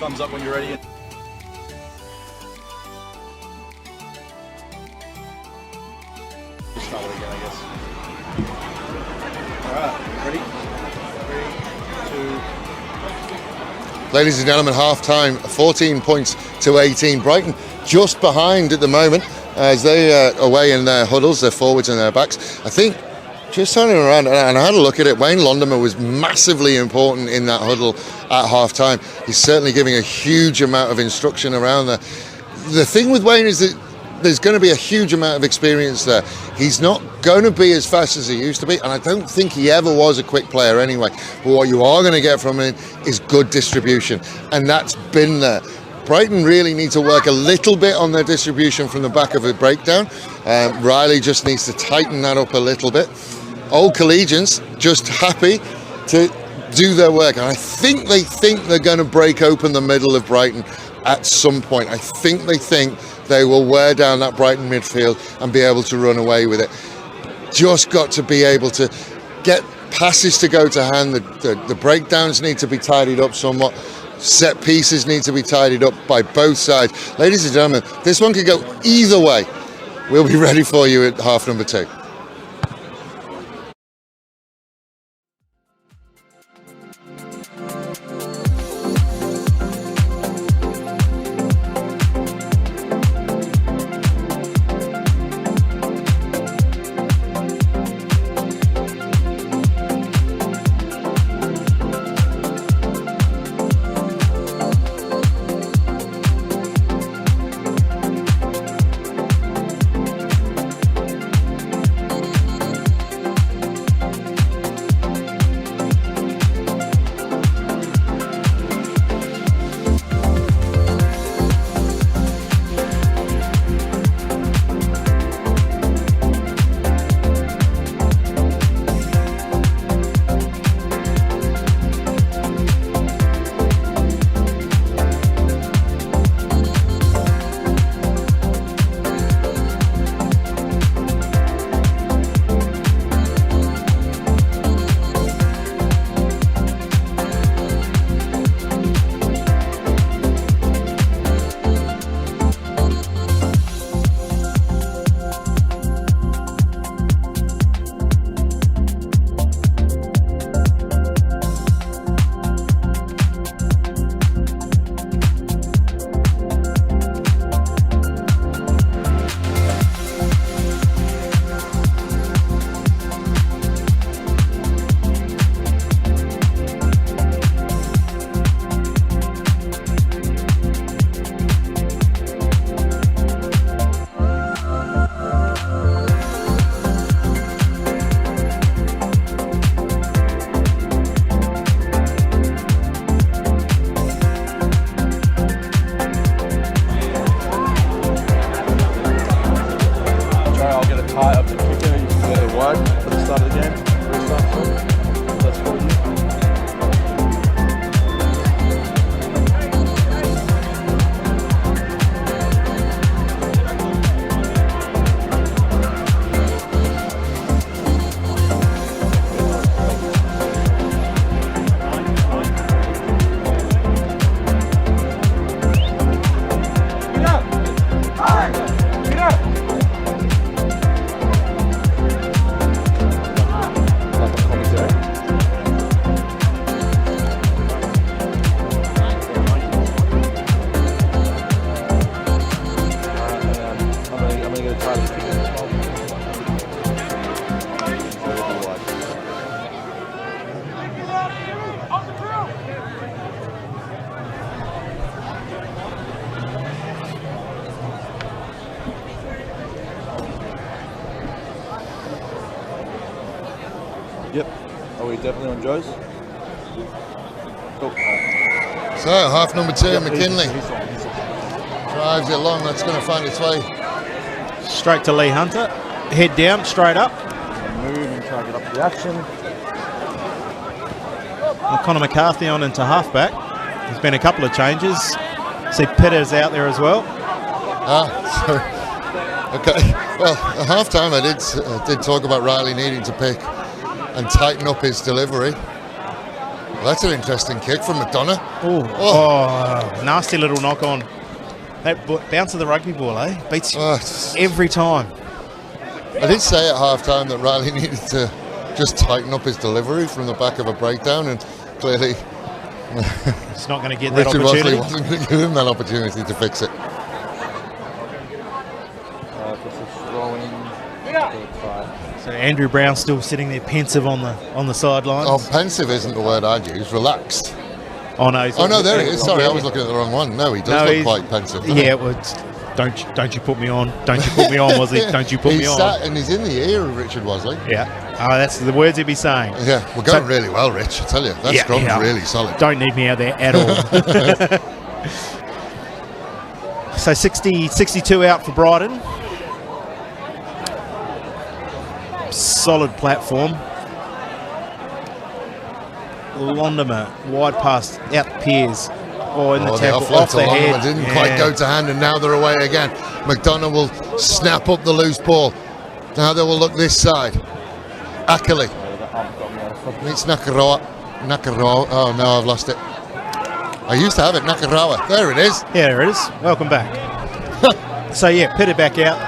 thumbs up when you're ready. Start it again, I guess. All right, ready? 3, 2. Ladies and gentlemen, half-time, 14 points to 18. Brighton just behind at the moment as they are away in their huddles, their forwards and their backs. I think, just turning around, and I had a look at it, Wayne Londomer was massively important in that huddle at half-time. He's certainly giving a huge amount of instruction around there. The thing with Wayne is that there's going to be a huge amount of experience there. He's not going to be as fast as he used to be, and I don't think he ever was a quick player anyway. But what you are going to get from him is good distribution, and that's been there. Brighton really need to work a little bit on their distribution from the back of a breakdown. Riley just needs to tighten that up a little bit. Old Collegians just happy to do their work, and I think they're going to break open the middle of Brighton at some point. I think they will wear down that Brighton midfield and be able to run away with it. Just got to be able to get passes to go to hand. The breakdowns need to be tidied up somewhat. Set pieces need to be tidied up by both sides. Ladies and gentlemen, this one could go either way. We'll be ready for you at half number 2. Yep. Are we definitely on Joe's? Cool. So, half number 2, McKinley. Drives it along, that's going to find its way. Straight to Lee Hunter. Head down, straight up. Move and try to get up to the action. And Connor McCarthy on into halfback. There's been a couple of changes. See Pitters out there as well. Sorry. Okay. Well, at half time I did talk about Riley needing to pick and tighten up his delivery. Well, that's an interesting kick from McDonough. Oh, nasty little knock on. That bounce of the rugby ball, beats you every time. I did say at half-time that Riley needed to just tighten up his delivery from the back of a breakdown, and clearly he's not going to get that Richard opportunity. Bosley wasn't going to give him that opportunity to fix it. So Andrew Brown still sitting there pensive on the sidelines. Oh, pensive isn't the word I'd use. Relaxed. Oh no! There he is. Sorry, I was looking at the wrong one. No, he does look quite pensive. Yeah, well, don't you put me on? Don't you put me on, Wosley? Don't you put me on? Sat and he's in the ear of Richard Wosley. Yeah. That's the words he'd be saying. Yeah, we're going really well, Rich. I tell you, that scrum's really solid. Don't need me out there at all. So 62 out for Brighton. Solid platform. Londomer, wide pass, out Piers. In the tackle, off the head. Didn't quite go to hand, and now they're away again. McDonough will snap up the loose ball. Now they will look this side. Ackley. It's Nakarawa. Oh no, I've lost it. I used to have it, Nakarawa. There it is. Yeah, there it is. Welcome back. So pitted back out.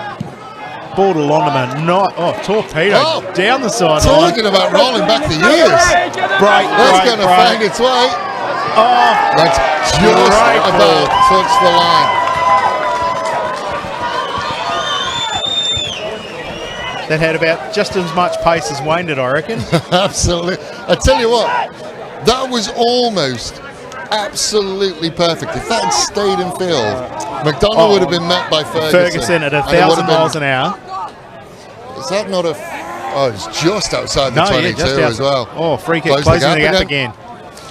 Ball to Londomer. Torpedo down the sideline. Talking about rolling back the years. That's going to find its way. That's just about touch the line. That had about just as much pace as Wayne did, I reckon. Absolutely. I tell you what, that was almost absolutely perfect. If that had stayed in field, McDonough would have been met by Ferguson at 1,000 miles an hour. Is that not a... it's just outside the 22 as well. Free kick, closing the gap again.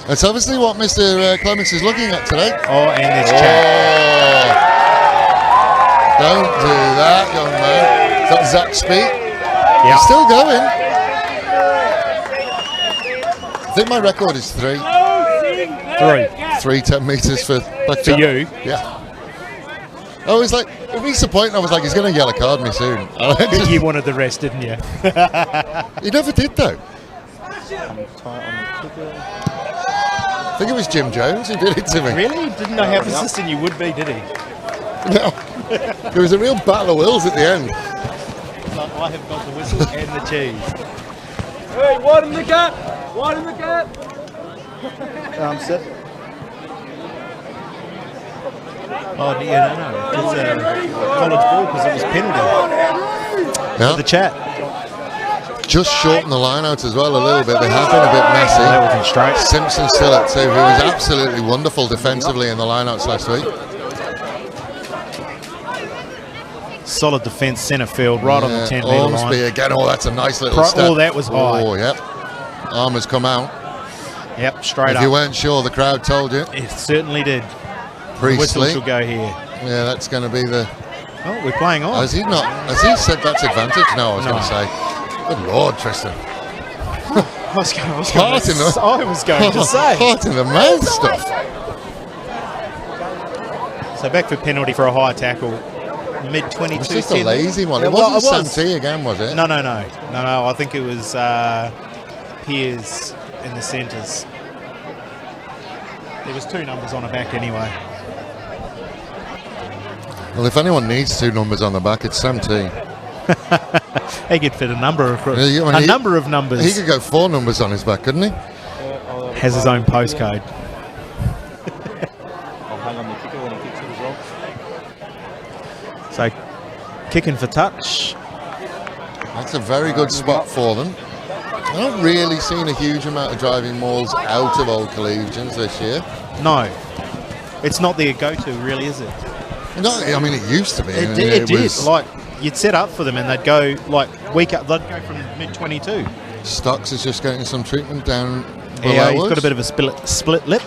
That's obviously what Mr. Clements is looking at today. And there's Jack. Don't do that, young man. Is that Zach Speed? Yeah. He's still going. I think my record is 3. 10 metres for you. Yeah. I was like, it reached the point I was like, he's going to yellow card me soon. You wanted the rest, didn't you? He never did, though. I think it was Jim Jones who did it to me. Really? Didn't know how persistent you would be, did he? No. There was a real battle of wills at the end. I have got the whistle and the cheese. Hey, widen the gap! Widen the gap! Sit. No. It's a college ball because it was penalty. The chat. Just shorten the line out as well a little bit. They have been a bit messy. That wasn't straight. Simpson still at 2, who was absolutely wonderful defensively in the lineouts last week. Solid defence, centre field, right on the 10-metre line. Ormsby again. That's a nice little step. That was high. Yep. Arm has come out. Yep, straight up. If you weren't sure, the crowd told you. It certainly did. Priestley. Whistle shall go here. Yeah, that's going to be the... We're playing on. Has he said that's advantage? No, I was going to say. Good Lord, Tristan. I was going to say. Heart in the mouth stuff. So back for penalty for a high tackle. Mid-22. It was just a lazy one. It wasn't Sam T again, was it? No. I think it was Piers in the centres. There was 2 numbers on the back anyway. Well, if anyone needs 2 numbers on the back, it's Sam T. He could fit a number of numbers. He could go 4 numbers on his back, couldn't he? Has his own postcode. I'll hang on the kicker when he kicks it as So, well. kicking for touch. That's a very good spot for them. I've not really seen a huge amount of driving mauls out of Old Collegians this year. No. It's not their go-to, really, is it? No, I mean, it used to be. It did. Like, you'd set up for them and they'd go, week up, they'd go from mid-22. Stocks is just getting some treatment down below Yeah, he's us. got a bit of a split lip.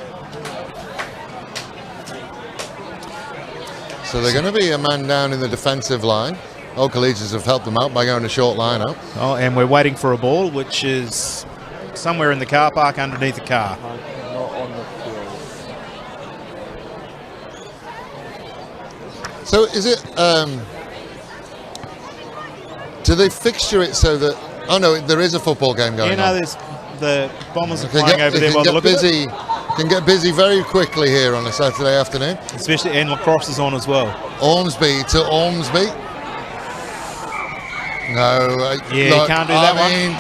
So they're going to be a man down in the defensive line. Old Collegians have helped them out by going a short line out. And we're waiting for a ball, which is somewhere in the car park underneath the car. Not on the field. So is it... do they fixture it so that... Oh, no, there is a football game going on. There's The Bombers are flying over there by the look of it. Can get busy very quickly here on a Saturday afternoon. Especially, and lacrosse is on as well. Ormsby to Ormsby. No. You can't do that one.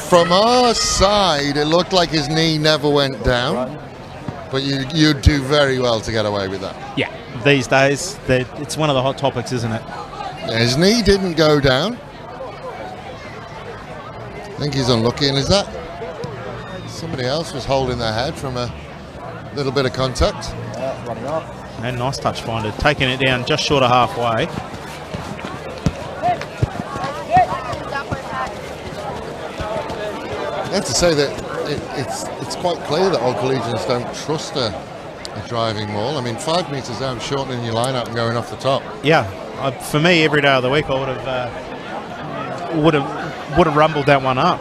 From our side, it looked like his knee never went down. But you'd do very well to get away with that. Yeah, these days, it's one of the hot topics, isn't it? Yeah, his knee didn't go down. I think he's unlucky, and is that somebody else was holding their head from a little bit of contact? Running off. And nice touch finder, taking it down just short of halfway. I have to say that it's quite clear that all Collegians don't trust a driving maul. I mean, 5 metres down, shortening your line up and going off the top. Yeah, for me, every day of the week, I would have rumbled that one up.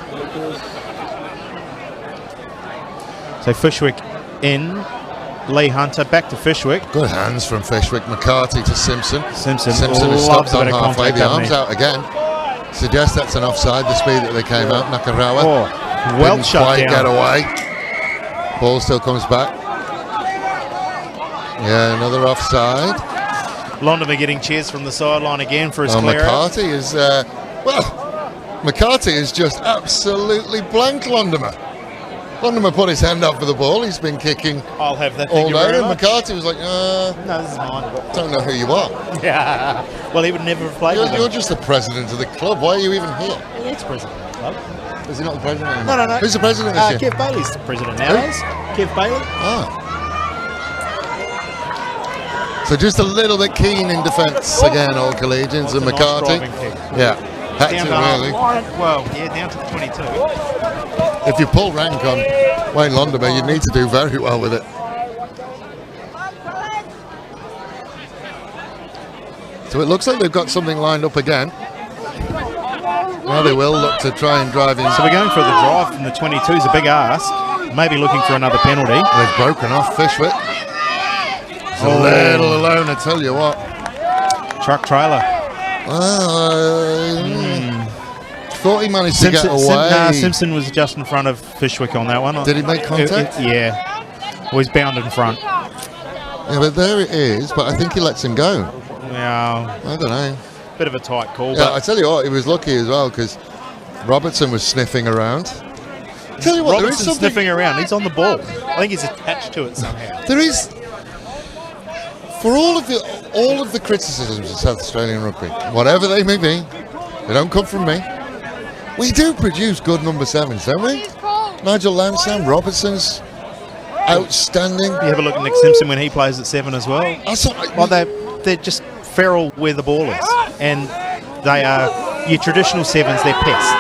So Fishwick in, Lee Hunter back to Fishwick. Good hands from Fishwick. McCarthy to Simpson. Simpson has stopped on halfway. The arms he? out again. Suggests that's an offside. The speed that they came out. Nakarawa. Well didn't shut quite down. get away. Ball still comes back. Yeah, another offside. Londoner getting cheers from the sideline again for his clear McCarthy is McCarthy is just absolutely blanked Londoner. Londoner put his hand up for the ball. He's been kicking I'll have that. all Thank you day, very and much. McCarthy was like, No, this is mine. don't know who you are. Yeah. Well, he would never have played with You're him. just the president of the club. Why are you even here? The ex-president of the club. Is he not the president anymore? No. Who's the president this year? Kev Bailey's the president nowadays. Kev Bailey. Ah. So just a little bit keen in defence again, all Collegians, and Nice McCarthy. driving kick. Yeah, had Down to to really. down to the 22. If you pull rank on Wayne Londoner, you'd need to do very well with it. So it looks like they've got something lined up again. Now they will look to try and drive in. So we're going for the drive from the 22 is a big ask. Maybe looking for another penalty. They've broken off Fishwick. It's a little alone, I tell you what. Truck trailer. Thought he managed to get away. Simpson was just in front of Fishwick on that one. Did he make contact? Yeah. Well, he's bound in front. Yeah, but there it is. But I think he lets him go. Yeah. I don't know. Bit of a tight call. Yeah, but I tell you what, he was lucky as well because Robertson was sniffing around. I tell you what, there is Robertson's something. sniffing around. He's on the ball. I think he's attached to it somehow. There is, for all of the criticisms of South Australian rugby, whatever they may be, they don't come from me. We do produce good number sevens, don't we? Nigel Lansdowne, Robertson's outstanding. You have a look at Nick Simpson when he plays at 7 as well. Well, they're just feral where the ball is, and they are your traditional sevens. They're pests.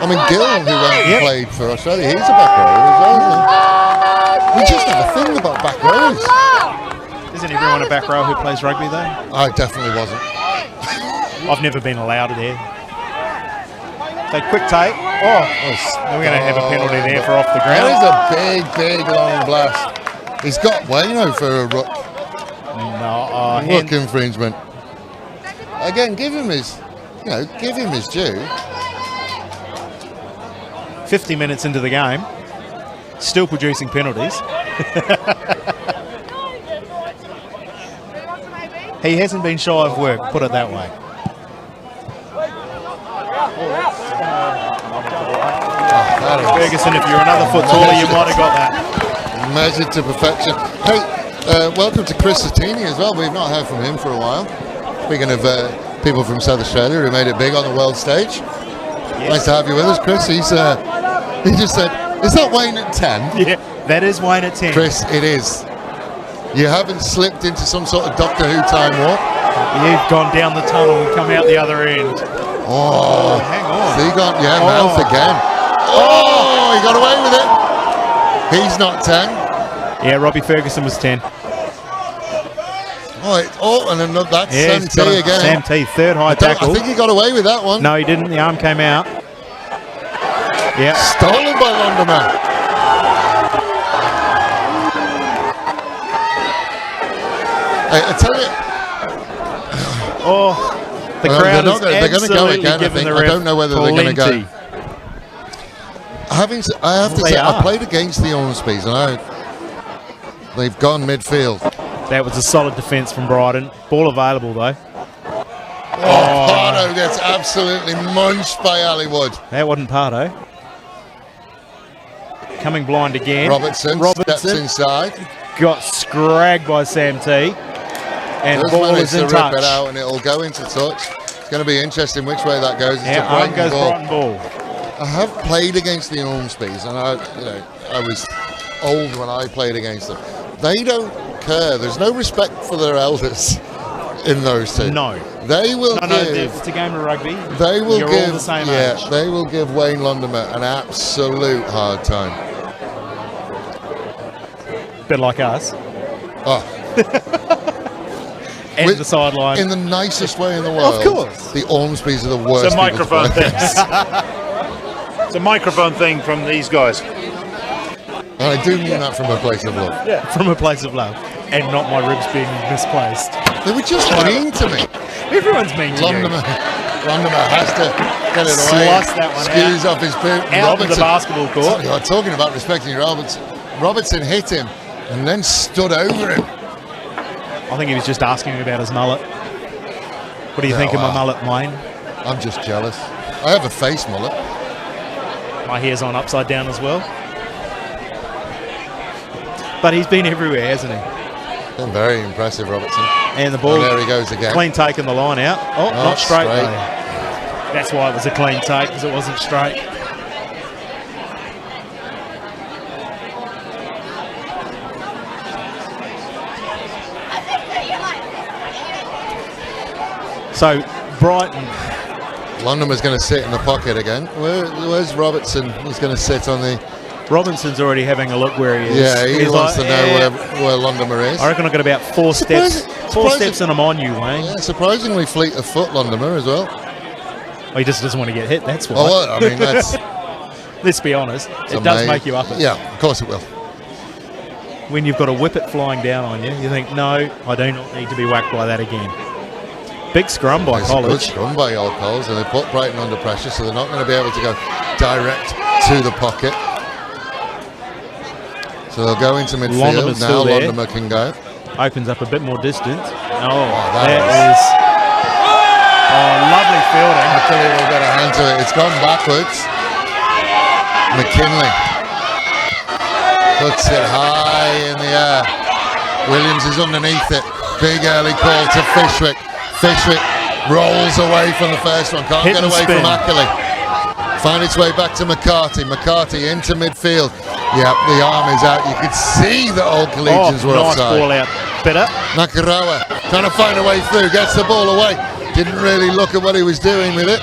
I mean, Gill, who went and played for Australia, he's a back rower as well, isn't he? We just have a thing about back rowers. Isn't everyone a back row who plays rugby though? I definitely wasn't. I've never been allowed there. So quick take. We're going to have a penalty there for off the ground. That is a big long blast. He's got Wayno for a ruck infringement. Again, give him his due. 50 minutes into the game, still producing penalties. He hasn't been shy of work, put it that way. Ferguson, if you're another foot taller, you might have got that. Measured to perfection. Hey, welcome to Chris Sattini as well. We've not heard from him for a while. Speaking of people from South Australia who made it big on the world stage. Yes. Nice to have you with us, Chris. He just said, is that Wayne at 10? Yeah, that is Wayne at 10. Chris, it is. You haven't slipped into some sort of Doctor Who time warp. You've gone down the tunnel and come out the other end. Oh, hang on. So you got mouth again. Oh, he got away with it. He's not 10. Yeah, Robbie Ferguson was 10. And another, that's Sam T again. Sam T, third high tackle. I think he got away with that one. No, he didn't. The arm came out. Yeah. Stolen by Londoner. I tell you. The crowd is they're going to go again, I think. I don't know whether they're going to go. I have to say, I played against the Ormsbys, and they've gone midfield. That was a solid defence from Brighton. Ball available, though. Pardo gets absolutely munched by Hollywood. That wasn't Pardo. Coming blind again. Robertson steps inside. Got scragged by Sam T. And the ball is in touch. Rip it out, and it'll go into touch. It's going to be interesting which way that goes. It's a Brighton goes Brighton ball. I have played against the Ormsbys, and I was old when I played against them. They don't care. There's no respect for their elders in those two. No. They will give. It's a game of rugby. They will You're give. All the same age. They will give Wayne Londomer an absolute hard time. Bit like us. Oh. And the sideline. In the nicest way in the world. Of course. The Ormsbys are the worst. It's a microphone thing. It's a microphone thing from these guys. And I do mean that from a place of love. Yeah. From a place of love. And not my ribs being misplaced. They were just mean to me. Everyone's mean to you. Londomer has to get it away. Slice that one Squeeze off his boot. Out of the basketball court. You're talking about respecting Robertson. Robertson hit him and then stood over him. I think he was just asking about his mullet. What do you think of my mullet, Wayne? I'm just jealous. I have a face mullet. My hair's on upside down as well. But he's been everywhere, hasn't he? Been very impressive, Robertson. And the ball. And there he goes again. Clean taking the line out. Oh, not straight. Though. That's why it was a clean take, because it wasn't straight. So, Brighton. Londomer's going to sit in the pocket again. Where's Robertson? He's going to sit on the... Robinson's already having a look where he is. Yeah, he wants to know where Londomer is. I reckon I've got about four steps and I'm on you, Wayne. Yeah, surprisingly fleet of foot, Londomer, as well. Well, he just doesn't want to get hit, that's why. Oh, well, I mean, that's... Let's be honest, it does make you up it. Yeah, of course it will. When you've got a whippet flying down on you, you think, no, I do not need to be whacked by that again. Big scrum by College. Good scrum by Old Coles, and they put Brighton under pressure, so they're not going to be able to go direct to the pocket. So they'll go into midfield. Now Londomer can go. Opens up a bit more distance. That is lovely fielding. I tell you, we'll get a hand to it. It's gone backwards. McKinley puts it high in the air. Williams is underneath it. Big early call to Fishwick. Fishwick rolls away from the first one. Can't get away from Ackley. Find its way back to McCarthy. McCarthy into midfield. Yeah, the arm is out. You could see that all Collegians were offside. Nice ball out. Better. Nakarawa trying to find a way through. Gets the ball away. Didn't really look at what he was doing with it.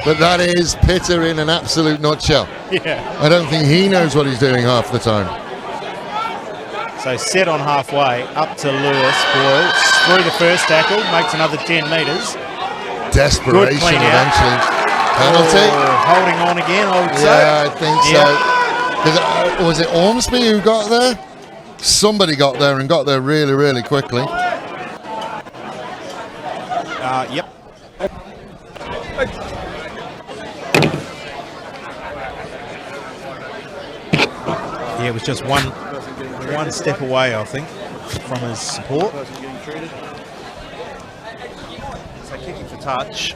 But that is Pitter in an absolute nutshell. Yeah. I don't think he knows what he's doing half the time. So set on halfway, up to Lewis. Boyle through the first tackle, makes another 10 metres. Desperation eventually. Penalty. Holding on again, I would say. Yeah, I think so. Was it Ormsby who got there? Somebody got there and got there really, really quickly. Yep. Yeah, it was just one step away, I think, from his support. So kicking for touch.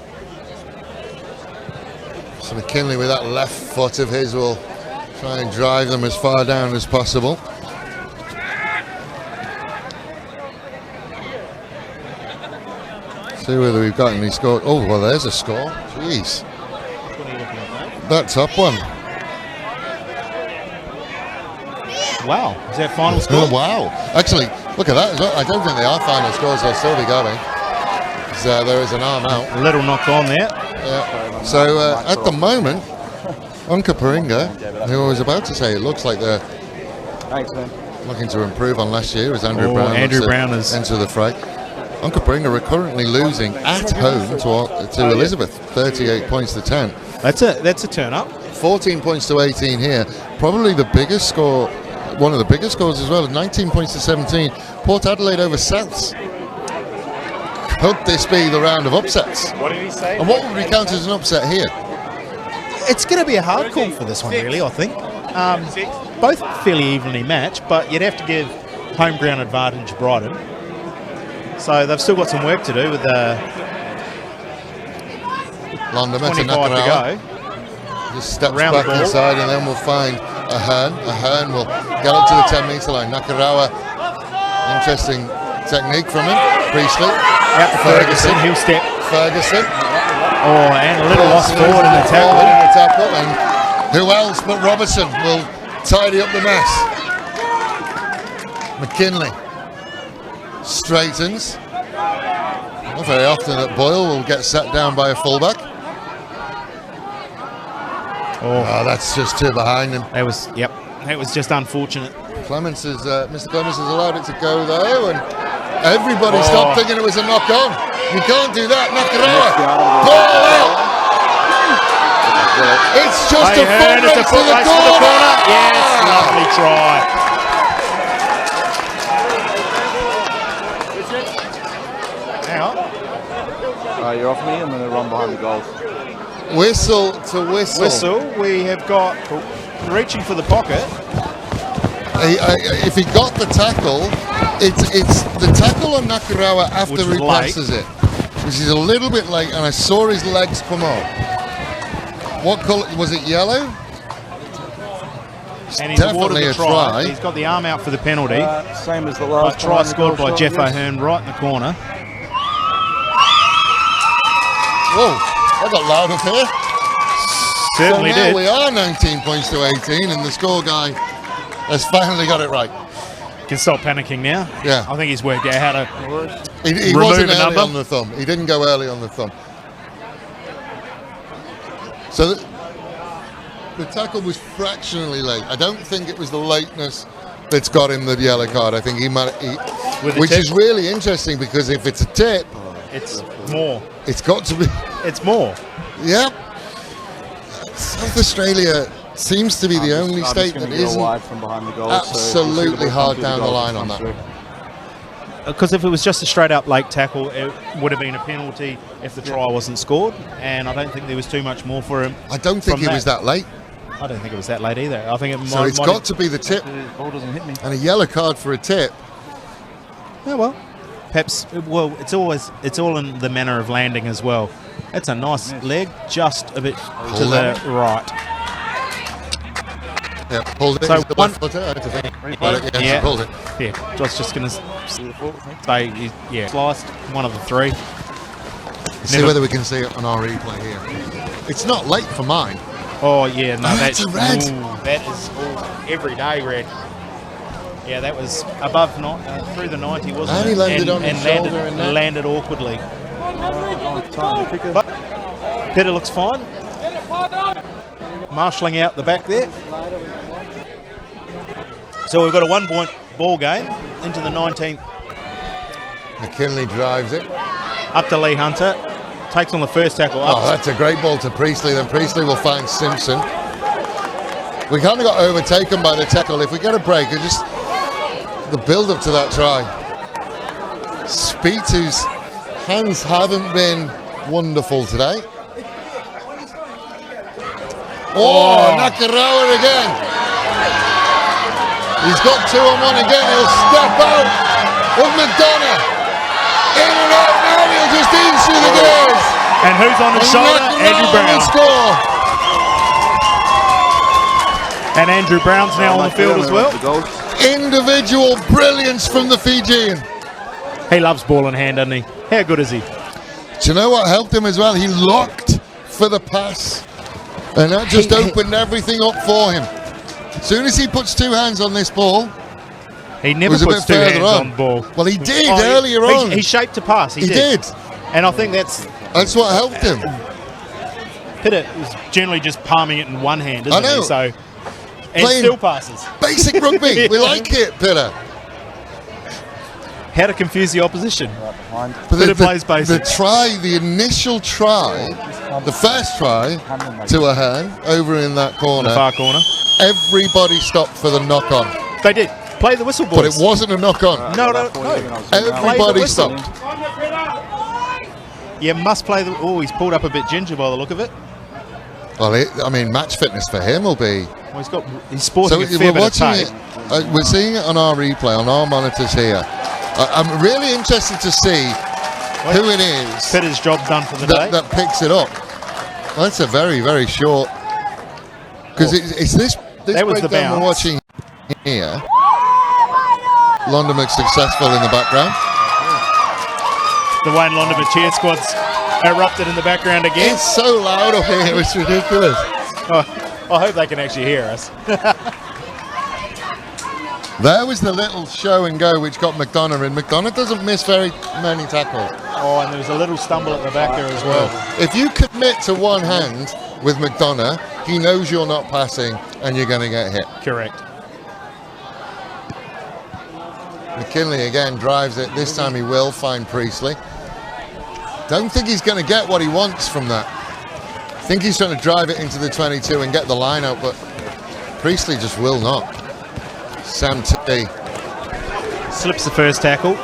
So McKinley with that left foot of his will try and drive them as far down as possible. See whether we've got any score. Oh, well, there's a score. Jeez. What are you looking at, that top one. Wow. Is that final score? Oh, wow. Actually, look at that as well. I don't think they are final scores. They'll still be going. So there is an arm out. A little knock on there. Yeah. So at the moment, Unka Paringa, who I was about to say, it looks like they're looking to improve on last year as Andrew Brown is enter the fray. Unka Paringa are currently losing at home to Elizabeth, 38 points to 10. That's a turn up. 14 points to 18 here. Probably the biggest score, one of the biggest scores as well, 19 points to 17. Port Adelaide over Souths. Could this be the round of upsets? What did he say? And what would we count as an upset here? It's going to be a hard call for this one, really, I think. Both fairly evenly matched, but you'd have to give home ground advantage to Brighton. So they've still got some work to do with 25 to go. Just steps back inside, and then we'll find Ahern. Ahern will get up to the 10-metre line. Nakarawa, interesting technique from him. Priestley. Out to Ferguson. He'll step. Ferguson. Oh, and a little loss forward in the tackle. And who else but Robertson will tidy up the mess. McKinley straightens. Not very often that Boyle will get set down by a fullback. Oh, that's just too behind him. That was just unfortunate. Mr. Clements has allowed it to go though, and everybody stopped thinking it was a knock on. You can't do that. Nakarawa. Ball out. It's just a foot race to the corner. Yes, lovely try. Hang on. You're off me. I'm going to run behind the goals. Whistle to whistle. Whistle. We have got reaching for the pocket. If he got the tackle, it's the tackle on Nakarawa after he passes it, which is a little bit late, and I saw his legs come up. What colour was it? Yellow. And he's definitely awarded the try. He's got the arm out for the penalty. Same as the last try scored by Jeff O'Hearn right in the corner. Whoa, that got loud up here. Certainly so now did. We are 19 points to 18, and the score guy has finally got it right. Can stop panicking now. Yeah. I think he's worked out how to He remove wasn't a early number. on the thumb. He didn't go early on the thumb. So the tackle was fractionally late. I don't think it was the lateness that's got him the yellow card. I think he might, which is really interesting because if it's a tip, it's more. It's got to be. It's more. Yeah. South Australia seems to be the only state that isn't from behind the goal, absolutely hard down the line on that. Because if it was just a straight up late tackle, it would have been a penalty if the try wasn't scored, and I don't think there was too much more for him. I don't think it was that late. I don't think it was that late either. I think it so it's got to be the tip. The ball doesn't hit me. And a yellow card for a tip. Yeah, well, perhaps. Well, it's all in the manner of landing as well. It's a nice leg, just a bit to the right. Yeah, pulled it. So one. Pulled it. Yeah, pulled it. Yeah, I was just going to say, yeah, sliced one of the three. See whether we can see it on our replay here. It's not late for mine. Oh yeah, no, that's a red. That is every day red. Yeah, that was above through the 90, wasn't and it? He landed on his shoulder and landed awkwardly. But Peter looks fine. Marshalling out the back there. So we've got a 1 point ball game into the 19th. McKinley drives it. Up to Lee Hunter. Takes on the first tackle. Oh, that's a great ball to Priestley. Then Priestley will find Simpson. We kind of got overtaken by the tackle. If we get a break, it's just the build-up to that try. Spitu's hands haven't been wonderful today. Oh, Nakarawa again. He's got 2-on-1 again. He'll step out of McDonough. In and out now. He'll just ease through the gears. And who's on the shoulder? Andrew Brown. Score. And Andrew Brown's now on the field as well. Individual brilliance from the Fijian. He loves ball in hand, doesn't he? How good is he? Do you know what helped him as well? He locked for the pass. And that just opened everything up for him. As soon as he puts two hands on this ball, he never puts two hands on the ball. Well, he did earlier on. He shaped a pass. He did. And I think that's what helped him. Pitta is generally just palming it in one hand, isn't he? So, and still passes. Basic rugby. We like it, Pitta. How to confuse the opposition. Pitta plays basic. The initial try, the first try to a hand over in that corner. The far corner. Everybody stopped for the knock-on. They did. Play the whistle, boys. But it wasn't a knock-on. No. Everybody stopped. You must play the... Oh, he's pulled up a bit ginger by the look of it. Well, I mean, match fitness for him will be. Well, he's sporting a fair we're bit watching of tape. it. We're seeing it on our replay, on our monitors here. I'm really interested to see who it is. Pitter's job done for the day. That picks it up. Well, that's a very, very short. Because it's this that was the breakdown we're bounce. watching here. Londoner successful in the background. The Wayne Londoner cheer squad's erupted in the background again. It's so loud up here, it's ridiculous. I hope they can actually hear us. There was the little show and go which got McDonough in. McDonough doesn't miss very many tackles. Oh, and there was a little stumble at the back there as well. If you commit to one hand with McDonough, he knows you're not passing and you're going to get hit. Correct. McKinley again drives it. This time he will find Priestley. Don't think he's going to get what he wants from that. I think he's trying to drive it into the 22 and get the line out, but Priestley just will not. Sam T. Slips the first tackle.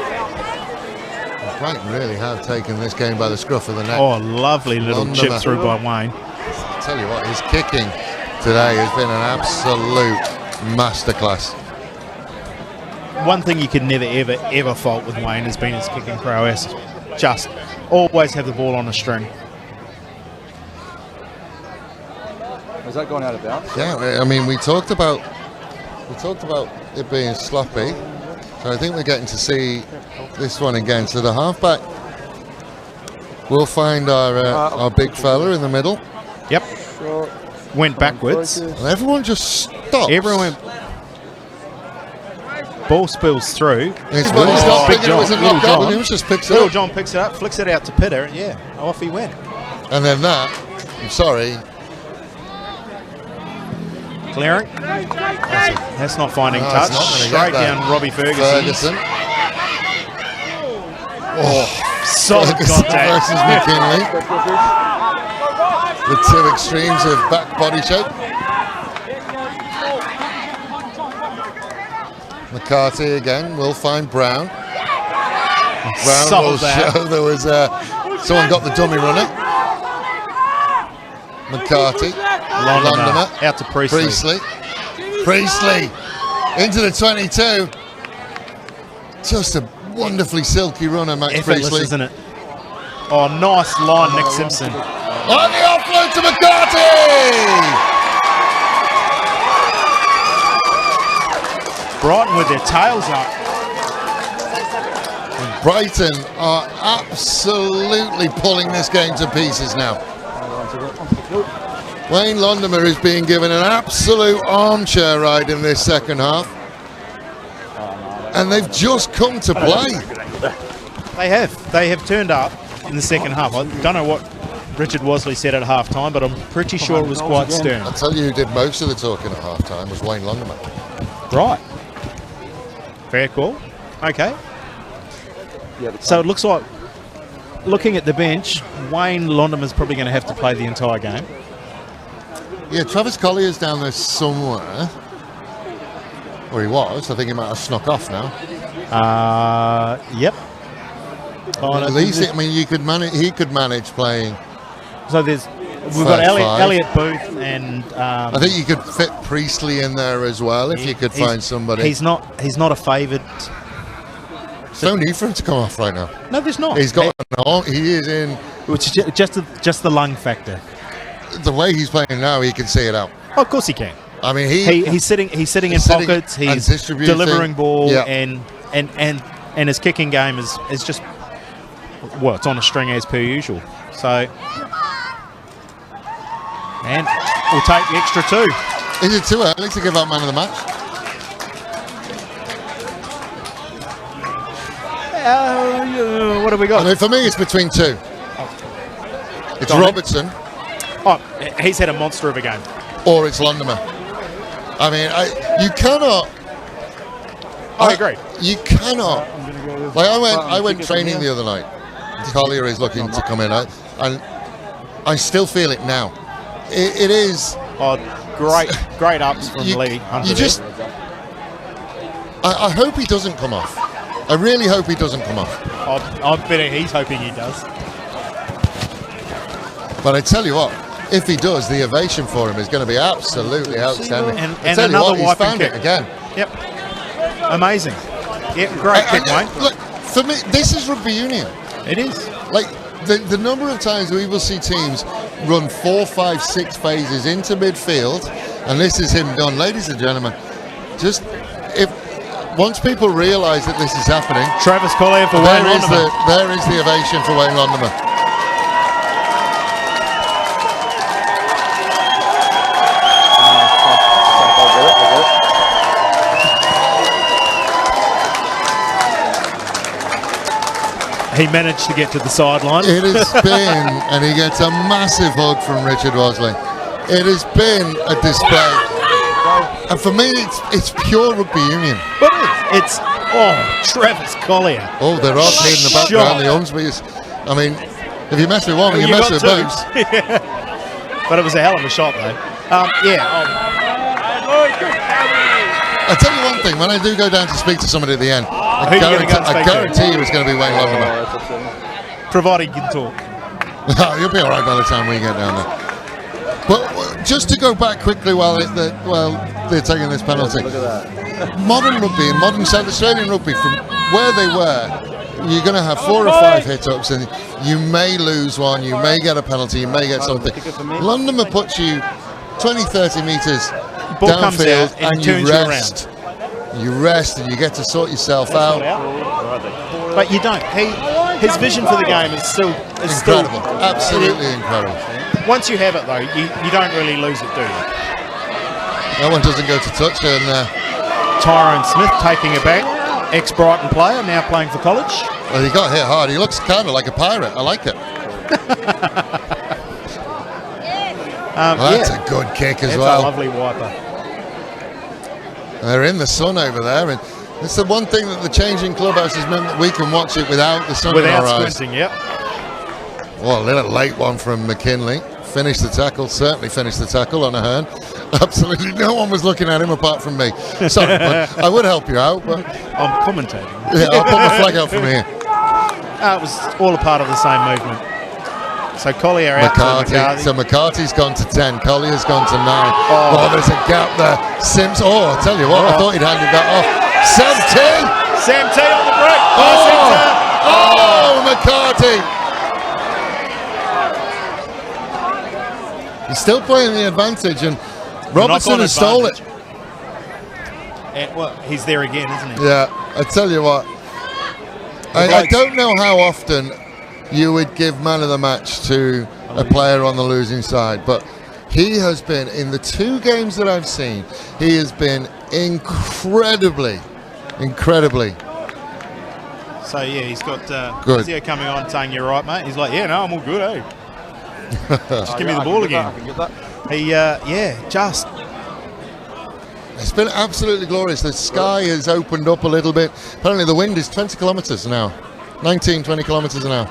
Brighton really have taken this game by the scruff of the neck. Oh, lovely little Londoner. chip through by Wayne. I tell you what, his kicking today has been an absolute masterclass. One thing you could never, ever fault with Wayne has been his kicking prowess. Just always have the ball on a string. Has that gone out of bounds? Yeah, I mean, we talked about it being sloppy, so I think we're getting to see this one again. So the halfback will find our big fella in the middle. Yep. Went backwards. And everyone just stops. Everyone. Ball spills through. It's when he's not Big picking it, was a John, knock Little out, John. and he just picks it Little up. John picks it up, flicks it out to Pitter, and yeah, off he went. And then that, I'm sorry, Clearing. That's not finding No, touch. it's not gonna Straight get that. down Robbie Ferguson. Ferguson. Solid Ferguson contact. versus McKinley. The two extremes of back body shape. McCarthy again will find Brown. Brown Solid will that. show there was someone got the dummy runner. McCarthy. Londoner. Out to Priestley. Priestley into the 22. Just a wonderfully silky runner, Max Effortless, Priestley. isn't it? Oh, nice line, Nick Simpson. On the offload to McCarthy! Brighton with their tails up. Brighton are absolutely pulling this game to pieces now. Wayne Londoner is being given an absolute armchair ride in this second half. And they've just come to play. They have turned up in the second half. I don't know what Richard Wasley said at half time, but I'm pretty sure it was quite stern. I'll tell you who did most of the talking at half time was Wayne Londoner. Right. Fair call. Okay. So it looks like, looking at the bench, Wayne Londoner's probably going to have to play the entire game. Yeah, Travis Collier's down there somewhere. Or he was. I think he might have snuck off now. Yep. At least, I mean, he could manage playing. So we've got Elliot Booth and I think you could fit Priestley in there as well if you could find somebody. He's not a favoured. There's no need for him to come off right now. No, there's not. He's got he is in. Which is just the lung factor. The way he's playing now, he can see it out. Oh, of course he can. I mean, he's sitting in pockets. and He's distributing. delivering ball, Yeah. and his kicking game is just, well, it's on a string as per usual. So, and we'll take the extra two. Is it too early to give out man of the match? What have we got? I mean, for me, it's between two. It's Robertson Oh, he's had a monster of a game. or it's Londoner. I mean, you cannot. I agree. You cannot. Like I went training the other night. Collier is looking to come in, and I still feel it now. It is. Oh, great ups from Lee Hunter. You just. I hope he doesn't come off. I really hope he doesn't come off. I bet he's hoping he does. But I tell you what, if he does, the ovation for him is going to be absolutely outstanding. And tell you another what, he's wiping found kick. it again. Yep. Amazing. Yep, great kick, Wayne. Look, for me, this is rugby union. It is. Like, the number of times we will see teams run 4, 5, 6 phases into midfield, and this is him done. Ladies and gentlemen, just once people realise that this is happening, Travis Collier for Wayne Londerman. There is the ovation for Wayne Londerman. He managed to get to the sideline. It has been, and he gets a massive hug from Richard Wasley. It has been a display. And for me, it's pure rugby union. It's Travis Collier. Oh, they're all playing in the background, the Ormsby's. I mean, if you mess with one, you mess with both. But it was a hell of a shot, though. I'll tell you one thing, when I do go down to speak to somebody at the end, I guarantee you it's going to be Wayne Londerman. Provided you can talk. You'll be all right by the time we get down there. But just to go back quickly while they're taking this penalty. Look at that. Modern rugby and modern South Australian rugby, from where they were, you're going to have 4 or 5 hit-ups and you may lose one, you may get a penalty, you may get something. Londerman puts you 20, 30 metres Ball comes downfield out and you rest. You rest and you get to sort yourself out. But you don't. His vision for the game is still incredible. Absolutely incredible. Once you have it, though, you don't really lose it, do you? No one doesn't go to touch. And Tyrone Smith taking it back. Ex-Brighton player, now playing for College. Well, he got hit hard. He looks kind of like a pirate. I like it. That's a good kick as well. It's a lovely wiper. They're in the sun over there, and it's the one thing that the changing clubhouse has meant that we can watch it without the sun in our eyes. Squinting, yep. Well, a little late one from McKinley. Finished the tackle, certainly finished the tackle on Ahern. Absolutely no one was looking at him apart from me. Sorry, but I would help you out, but I'm commentating. Yeah, I'll put my flag out from here. It was all a part of the same movement. So Collier out to McCarthy. So McCarthy's gone to 10. Collier's gone to 9. Oh, there's a gap there. Sims. Oh, I'll tell you what, I thought he'd handed that off. Sam T. Sam T on the break. McCarthy. He's still playing the advantage, and Robertson has stole it. And, well, he's there again, isn't he? Yeah, I tell you what. I don't know how often you would give man of the match to a player on the losing side, but he has been, in the 2 games that I've seen, he has been incredibly. So yeah, he's got good. Theo coming on saying, "You're right, mate." He's like, "Yeah, no, I'm all good, eh? Just give me the ball again." Just. It's been absolutely glorious. The sky has opened up a little bit. Apparently the wind is 20 kilometres an hour. 19, 20 kilometres an hour.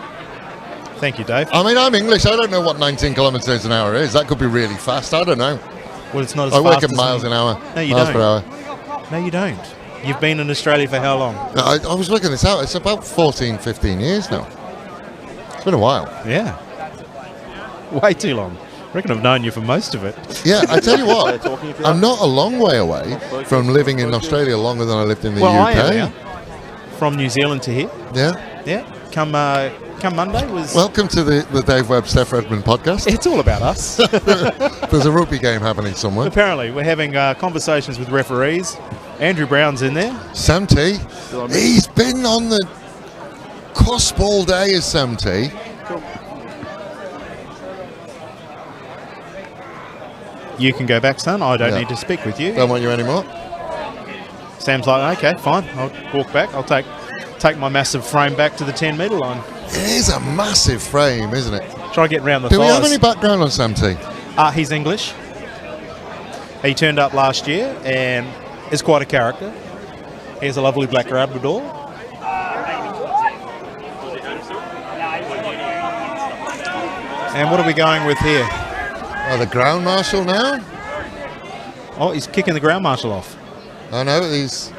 Thank you, Dave. I mean, I'm English. I don't know what 19 kilometres an hour is. That could be really fast. I don't know. Well, it's not as I fast work in miles an hour. No, you miles don't. per hour. No, you don't. You've been in Australia for how long? No, I was working this out. It's about 14, 15 years now. It's been a while. Yeah. Way too long. I reckon I've known you for most of it. Yeah, I tell you what, I'm not a long way away from living in Australia longer than I lived in the UK. I am now. From New Zealand to here. Yeah. Yeah. Come Monday was... Welcome to the Dave Webb, Steph Redmond podcast. It's all about us. There's a rugby game happening somewhere. Apparently, we're having conversations with referees. Andrew Brown's in there. Sam T. He's been on the cusp all day as Sam T. Cool. You can go back, son. I don't need to speak with you. Don't want you anymore. Sam's like, okay, fine. I'll walk back. I'll take my massive frame back to the 10-metre line. It is a massive frame, isn't it? Try to get round the Do we thighs. have any background on Sam T? He's English. He turned up last year and is quite a character. He has a lovely black Labrador. And what are we going with here? Oh, the ground marshal now? Oh, he's kicking the ground marshal off. I know, he's...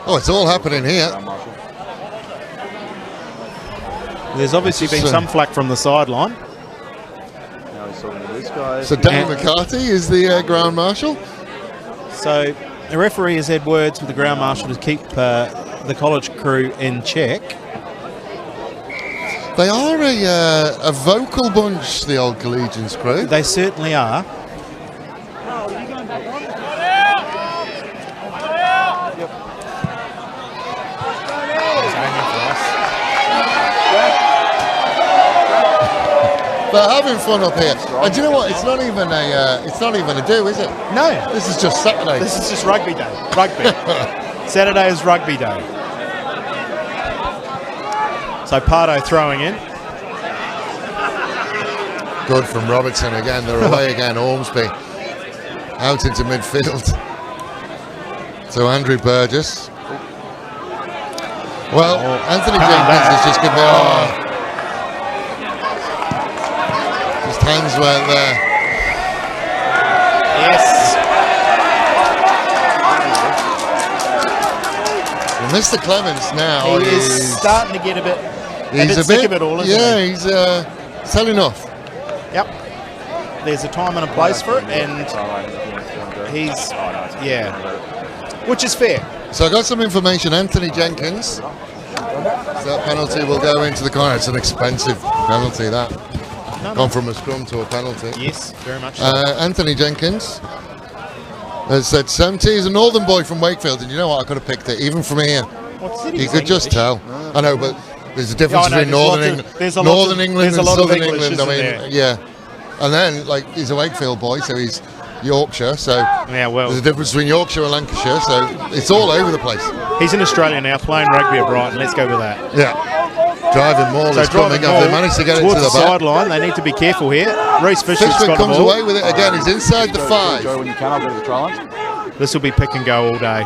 Oh, it's all happening here. There's obviously been some flack from the sideline. talking to this guy. So Dan McCarthy is the Ground Marshal. So the referee has had words with the ground marshal to keep the college crew in check. They are a vocal bunch, the old Collegians crew. They certainly are. They're having fun up here. And do you know what? It's not even a do, is it? No. This is just Saturday. This is just rugby day. Rugby. Saturday is rugby day. So Pardo throwing in. Good from Robertson again. They're away again. Ormsby out into midfield. So Andrew Burgess. Well, Anthony Jenkins has just given me. His hands weren't there. Yes. Well, Mr. Clements now He is starting to get a bit sick of it all, isn't he? Yeah, he's had enough. Yep. There's a time and a place for it, and he's, which is fair. So I got some information. Anthony Jenkins. So that penalty will go into the corner. It's an expensive penalty, that. Gone from a scrum to a penalty. Yes, very much so. Anthony Jenkins has said 70. He's a northern boy from Wakefield, and you know what? I could have picked it, even from here. You could just tell. I know, but there's a difference between Northern England and Southern England. I mean, yeah. And then, like, he's a Wakefield boy, so he's Yorkshire. So there's a difference between Yorkshire and Lancashire. So it's all over the place. He's in Australia now, playing rugby at Brighton. Let's go with that. Yeah. Driving Maul is coming up. They managed to get it to the sideline. They need to be careful here. Reece Fishwick comes away with it again. He's inside the 5. Joe, when you can, I'll go to the try line. This will be pick and go all day.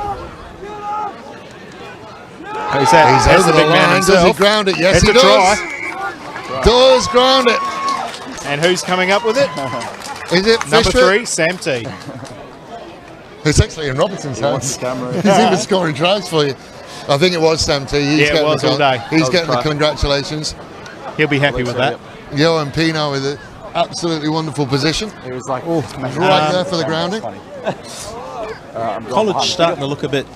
He's over the line. Does he ground it? Yes, he does. Try. Does ground it. And who's coming up with it? Is it Number Fishwick? 3, Sam T. It's actually in Robertson's hands. He's Yeah. even scoring tries for you. I think it was Sam T. It was all day. He's getting the congratulations. He'll be happy with that. Johan Pino with an absolutely wonderful position. He was like, right there for the grounding. College starting to look a bit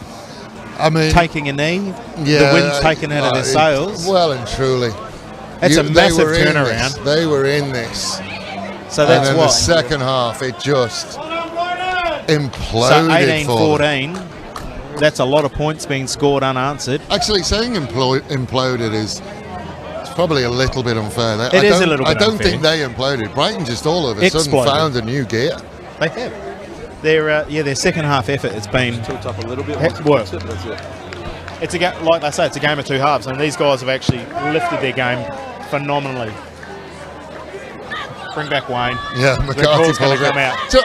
taking a knee. Yeah, the wind's taken out of their sails. Well and truly. That's a massive turnaround. They were in this. So that's and then what? The second half, it just imploded. So 18-14. That's a lot of points being scored unanswered. Actually, saying imploded is probably a little bit unfair. It is a little bit I don't unfair. think they imploded. Brighton just all of a sudden found a new gear. They have. Their second half effort has been tilt up a little bit. That's it. It's like they say, it's a game of two halves, and these guys have actually lifted their game phenomenally. Bring back Wayne. Yeah, McCarthy pulls it. come out. So,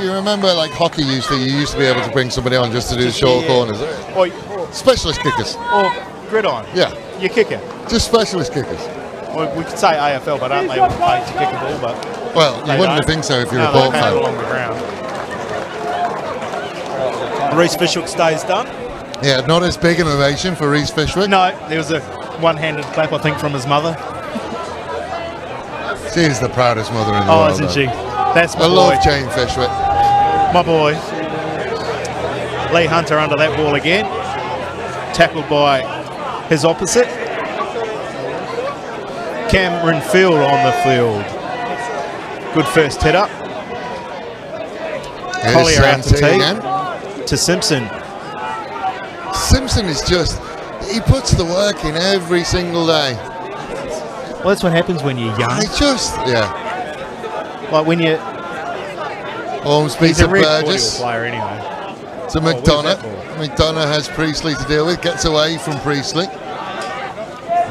you remember like hockey you used to be able to bring somebody on just to do the short corners. Or Specialist kickers. Or gridiron. Yeah. Your kicker. Just specialist kickers. Well, we could say AFL, but aren't they all paid to kick a ball? But well, you wouldn't think so if you're a ball fan. Along the ground. Reece Fishwick stays done. Yeah, not as big an ovation for Reece Fishwick. No, there was a one-handed clap, I think, from his mother. She's the proudest mother in the world. Oh, isn't she? That's my I boy. love Jane Fishwick. My boy. Lee Hunter under that ball again. Tackled by his opposite. Cameron Field on the field. Good first hit up. Collier out to tee. To Simpson. Simpson is just, he puts the work in every single day. Well, that's what happens when you're young. Like when you... Ormsby he's to a real Burgess. player anyway. To McDonough. McDonough has Priestley to deal with. Gets away from Priestley.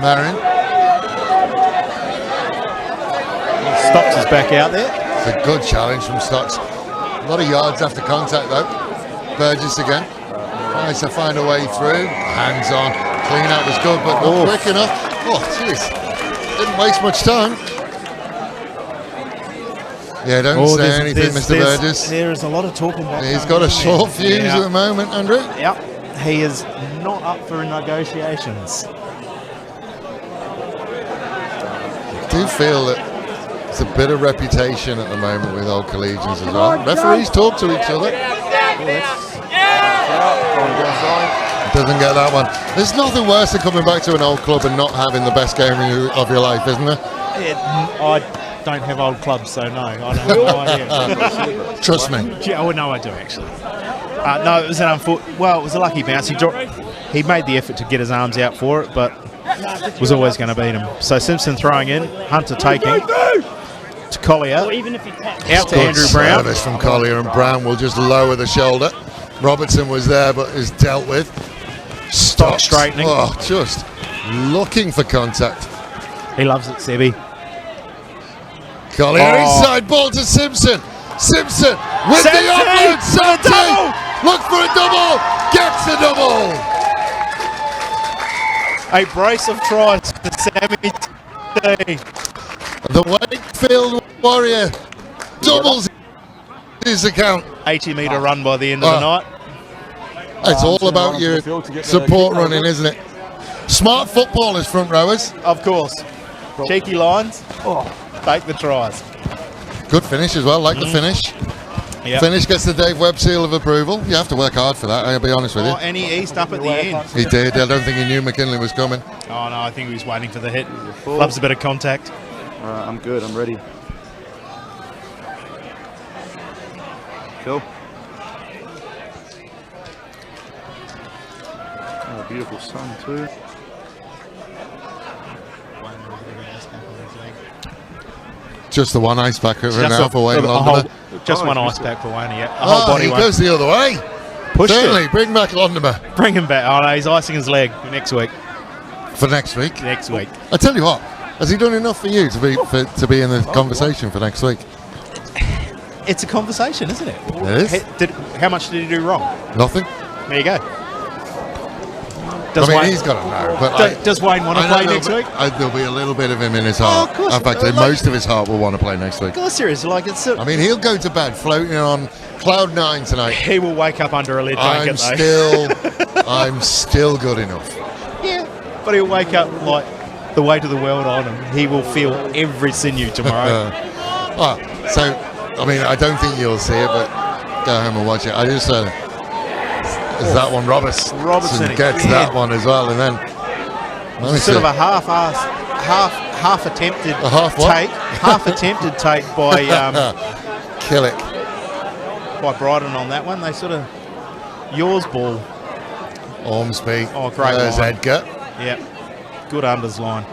Marin. Stocks is back out there. It's a good challenge from Stocks. A lot of yards after contact though. Burgess again. Tries to find a way through. Hands on. Clean out was good, but not quick enough. Oh, jeez. Didn't waste much time. Yeah, don't say anything, Mr. Burgess. There is a lot of talking about. He's got a short fuse at the moment, Andrew. Yep. He is not up for negotiations. I do feel that It's a bit of reputation at the moment with old Collegians as well. Referees talk to each other. Doesn't get that one. There's nothing worse than coming back to an old club and not having the best game of your life, isn't there? I don't have old clubs, so no, I don't have no idea. Trust me. Yeah, oh, no, I do actually. No, it was an well, it was a lucky bounce. He made the effort to get his arms out for it, but was always going to beat him. So Simpson throwing in, Hunter taking to Collier, out to Andrew Brown. Service from Collier, and Brown will just lower the shoulder. Robertson was there, but is dealt with. Stock straightening. Oh, just looking for contact. He loves it, Sebi. Collier inside ball to Simpson. Simpson with the offload. Santi, look for a double. Gets a double. A brace of tries for Sammy T. The Wakefield Warrior doubles his account. 80-metre run by the end of the night. It's all about your support running, isn't it? Smart footballers, front rowers. Of course. Cheeky lines. Take the tries. Good finish as well, like the finish. Yep. Finish gets the Dave Webb seal of approval. You have to work hard for that, I'll be honest with you. And he eased up at the end. He did. I don't think he knew McKinley was coming. Oh, no, I think he was waiting for the hit. Loves a bit of contact. I'm good. I'm ready. Cool. Oh, beautiful sun too. Just the one ice pack over now for Wayne Londoner. Just one ice pack for Wayne, yeah. A whole body he one. goes the other way. Pushed Certainly, it. bring back Londoner. Bring him back. Oh, no, he's icing his leg next week. For next week? Next week. I tell you what, has he done enough for you to be in the conversation for next week? It's a conversation, isn't it? It is. How much did he do wrong? Nothing. There you go. He's got to know. But does Wayne want to play next week? There'll be a little bit of him in his heart. Of course. In fact, most of his heart will want to play next week. God, seriously, like it's. I mean, he'll go to bed floating on cloud 9 tonight. He will wake up under a lead blanket, I'm still good enough. Yeah, but he'll wake up like the weight of the world on him. He will feel every sinew tomorrow. So, I mean, I don't think you'll see it, but go home and watch it. I just is that one Robertson gets again. that one as well, and then sort of a half attempted take by Killick by Brighton on that one. They sort of yours ball. Ormsby. Oh, great There's line. Edgar. Yeah, good unders line.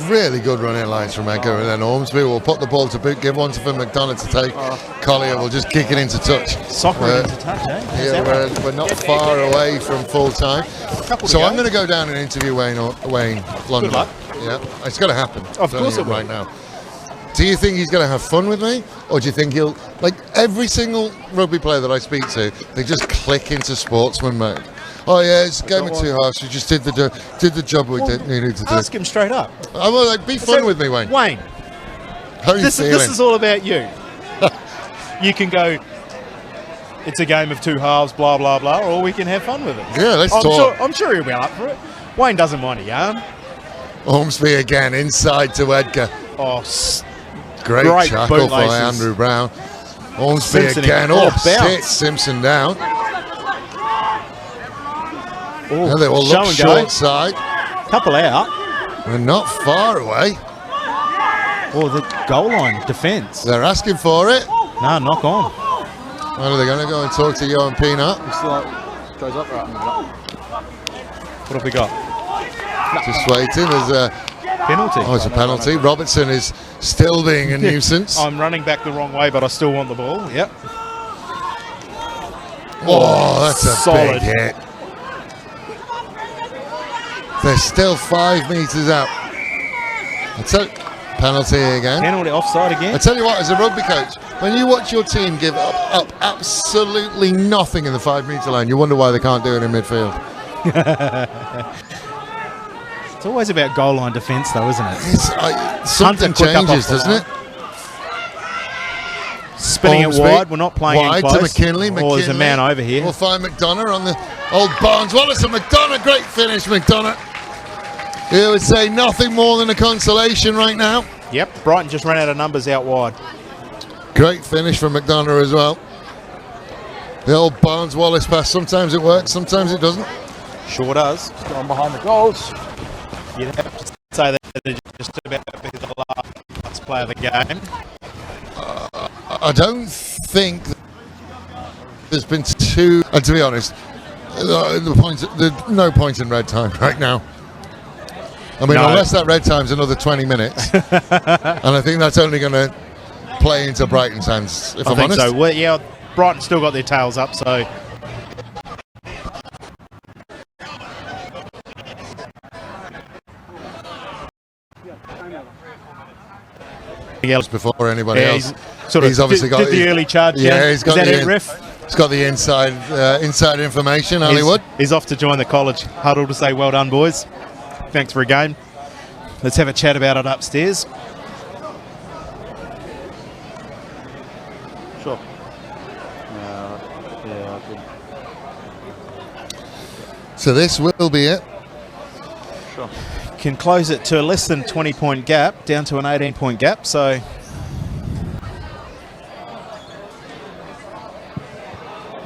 Really good running lines from Edgar, and then Ormsby will put the ball to boot, give one for McDonough to take. Collier will just kick it into touch. Soccer it into touch, eh? Yeah, we're not far away from full time. So I'm going to go down and interview Wayne London. Good luck. Yeah, it's going to happen. Of course it will. Right now. Do you think he's going to have fun with me, or do you think he'll, like every single rugby player that I speak to, they just click into sportsman mode? Oh yeah, it's a game of 2 halves. We just did the job we needed to do. Ask him straight up. I will, like, be fun with me, Wayne. Wayne, how are you feeling? This is all about you. You can go, it's a game of 2 halves, blah, blah, blah, or we can have fun with it. Yeah, let's talk. I'm sure he'll be up for it. Wayne doesn't mind a yarn. Ormsby again, inside to Edgar. Oh, great tackle for Andrew Brown. Ormsby Simpson again. Sits Simpson down. Oh, they will look short side. Couple out. We're not far away. Oh, the goal line defence. They're asking for it. No, knock on. Well, are they going to go and talk to Johan Peanut? Goes up right. What have we got? Just waiting. There's a penalty. Oh, it's a penalty. Robertson is still being a nuisance. I'm running back the wrong way, but I still want the ball. Yep. Oh, that's a solid big hit. They're still 5 meters out. Penalty again. Penalty, offside again. I tell you what, as a rugby coach, when you watch your team give up absolutely nothing in the 5 meter line, you wonder why they can't do it in midfield. It's always about goal line defence, though, isn't it? Something changes, doesn't it? Spinning it wide. We're not playing wide in close. to McKinley. Oh, there's a man over here. We'll find McDonough on the old Barnes. Wallace and McDonough. Great finish, McDonough. He would say nothing more than a consolation right now. Yep, Brighton just ran out of numbers out wide. Great finish from McDonough as well. The old Barnes-Wallace pass, sometimes it works, sometimes it doesn't. Sure does. Going behind the goals. You'd have to say that they're just about to be the last play of the game. I don't think there's been two, and to be honest, there's no point in red time right now. I mean, No. unless that red time's another 20 minutes, and I think that's only going to play into Brighton's hands, if I I'm think honest. so. Well, yeah, Brighton still got their tails up, so Before anybody yeah, else, he's obviously got did the early charge. Yeah, he's got Is that the it, Riff? He's got the inside information. Hollywood. He's off to join the college huddle to say, "Well done, boys. Thanks for a game. Let's have a chat about it upstairs." Sure. Yeah, I could. So this will be it. Sure. Can close it to a less than 20-point gap, down to an 18-point gap. So,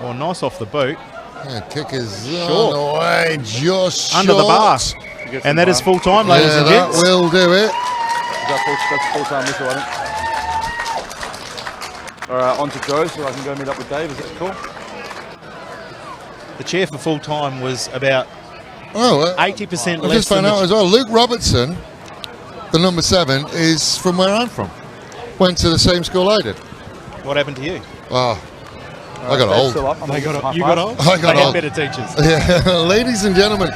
well, nice off the boot, Yeah, kick is Short. on the way, just under the bar, short. and that is full time, ladies Yeah, and that gents. will do it. That's full-time whistle, I think. All right, on to Joe, so I can go meet up with Dave. Is that cool? The chair for full time was about Oh, 80% I less just than found the out as well. Luke Robertson, the number 7, is from where I'm from. Went to the same school I did. What happened to you? Oh, I got Dave's old. still up. I'm gonna give him a You high got five. old? I got They had old. better teachers. Yeah, ladies and gentlemen,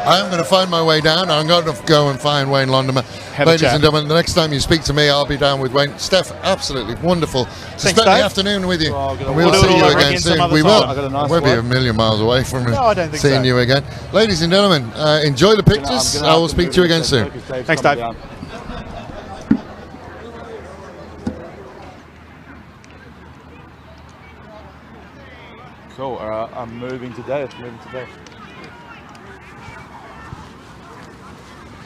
I am going to find my way down. I'm going to go and find Wayne Londomer. Have a Ladies chat. and gentlemen, the next time you speak to me, I'll be down with Wayne. Steph, absolutely wonderful to Thanks, spend the Dave. afternoon with you. Well, And we'll do it see all you over again again some soon. other We time. will. I got a nice We'll be one. a million miles away from No, I don't think seeing so. you again. Ladies and gentlemen, enjoy the pictures. I will speak to you again soon. Thanks, Dave. Cool. All right, I'm moving today.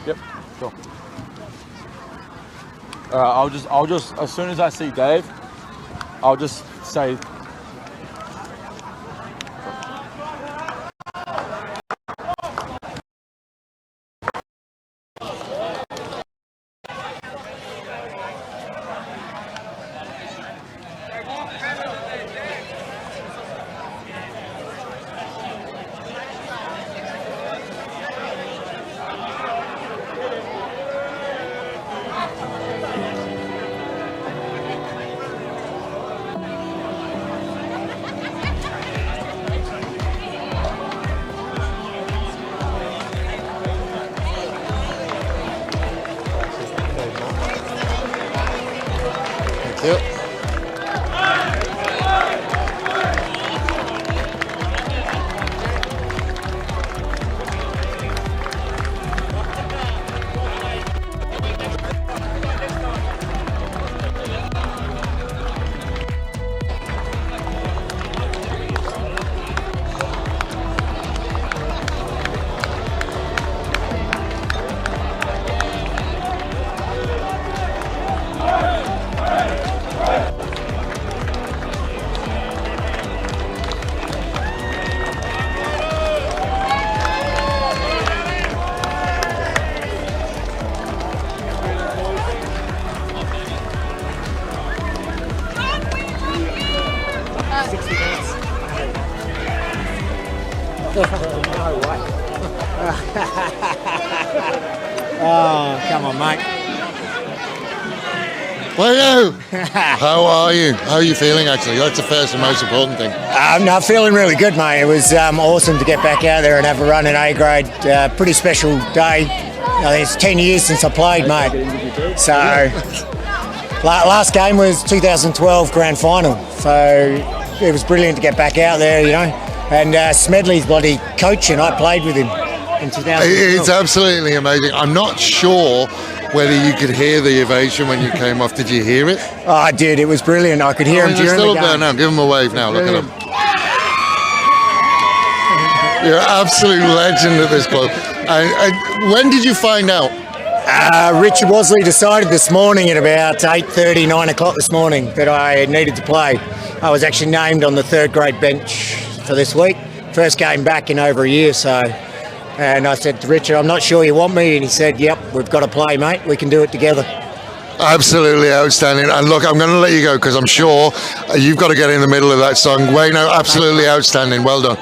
Yep. Sure. All right. I'll just as soon as I see Dave, I'll just say. Yep. Oh, come on, mate. Well, how are you? How are you feeling, actually? That's the first and most important thing. No, feeling really good, mate. It was awesome to get back out there and have a run in A grade. Pretty special day. I think it's 10 years since I played, mate. So, last game was 2012 grand final. So, it was brilliant to get back out there, you know. And Smedley's bloody coach, and I played with him in 2012. It's absolutely amazing. I'm not sure whether you could hear the ovation when you came off. Did you hear it? Oh, I did. It was brilliant. I could hear him They're during still the up there game. now. Give him a wave now. Look at him. You're an absolute legend at this club. And when did you find out? Richard Wasley decided this morning at about 8:30, 9 o'clock this morning that I needed to play. I was actually named on the third grade bench for this week. First game back in over a year, so. And I said to Richard, I'm not sure you want me. And he said, yep, we've got to play, mate. We can do it together. Absolutely outstanding. And look, I'm going to let you go because I'm sure you've got to get in the middle of that song. Wayne, absolutely outstanding. Well done.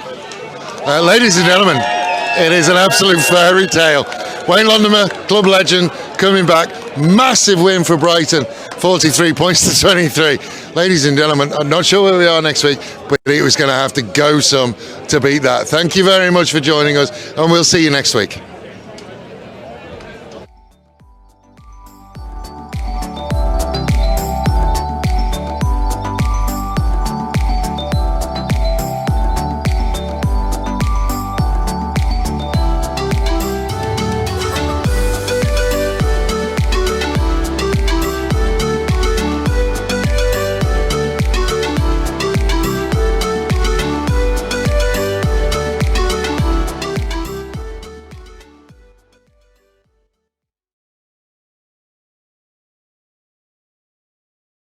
Ladies and gentlemen, it is an absolute fairy tale. Wayne Londomer, club legend, coming back. Massive win for Brighton, 43 points to 23. Ladies and gentlemen, I'm not sure where we are next week, but it was going to have to go some to beat that. Thank you very much for joining us, and we'll see you next week.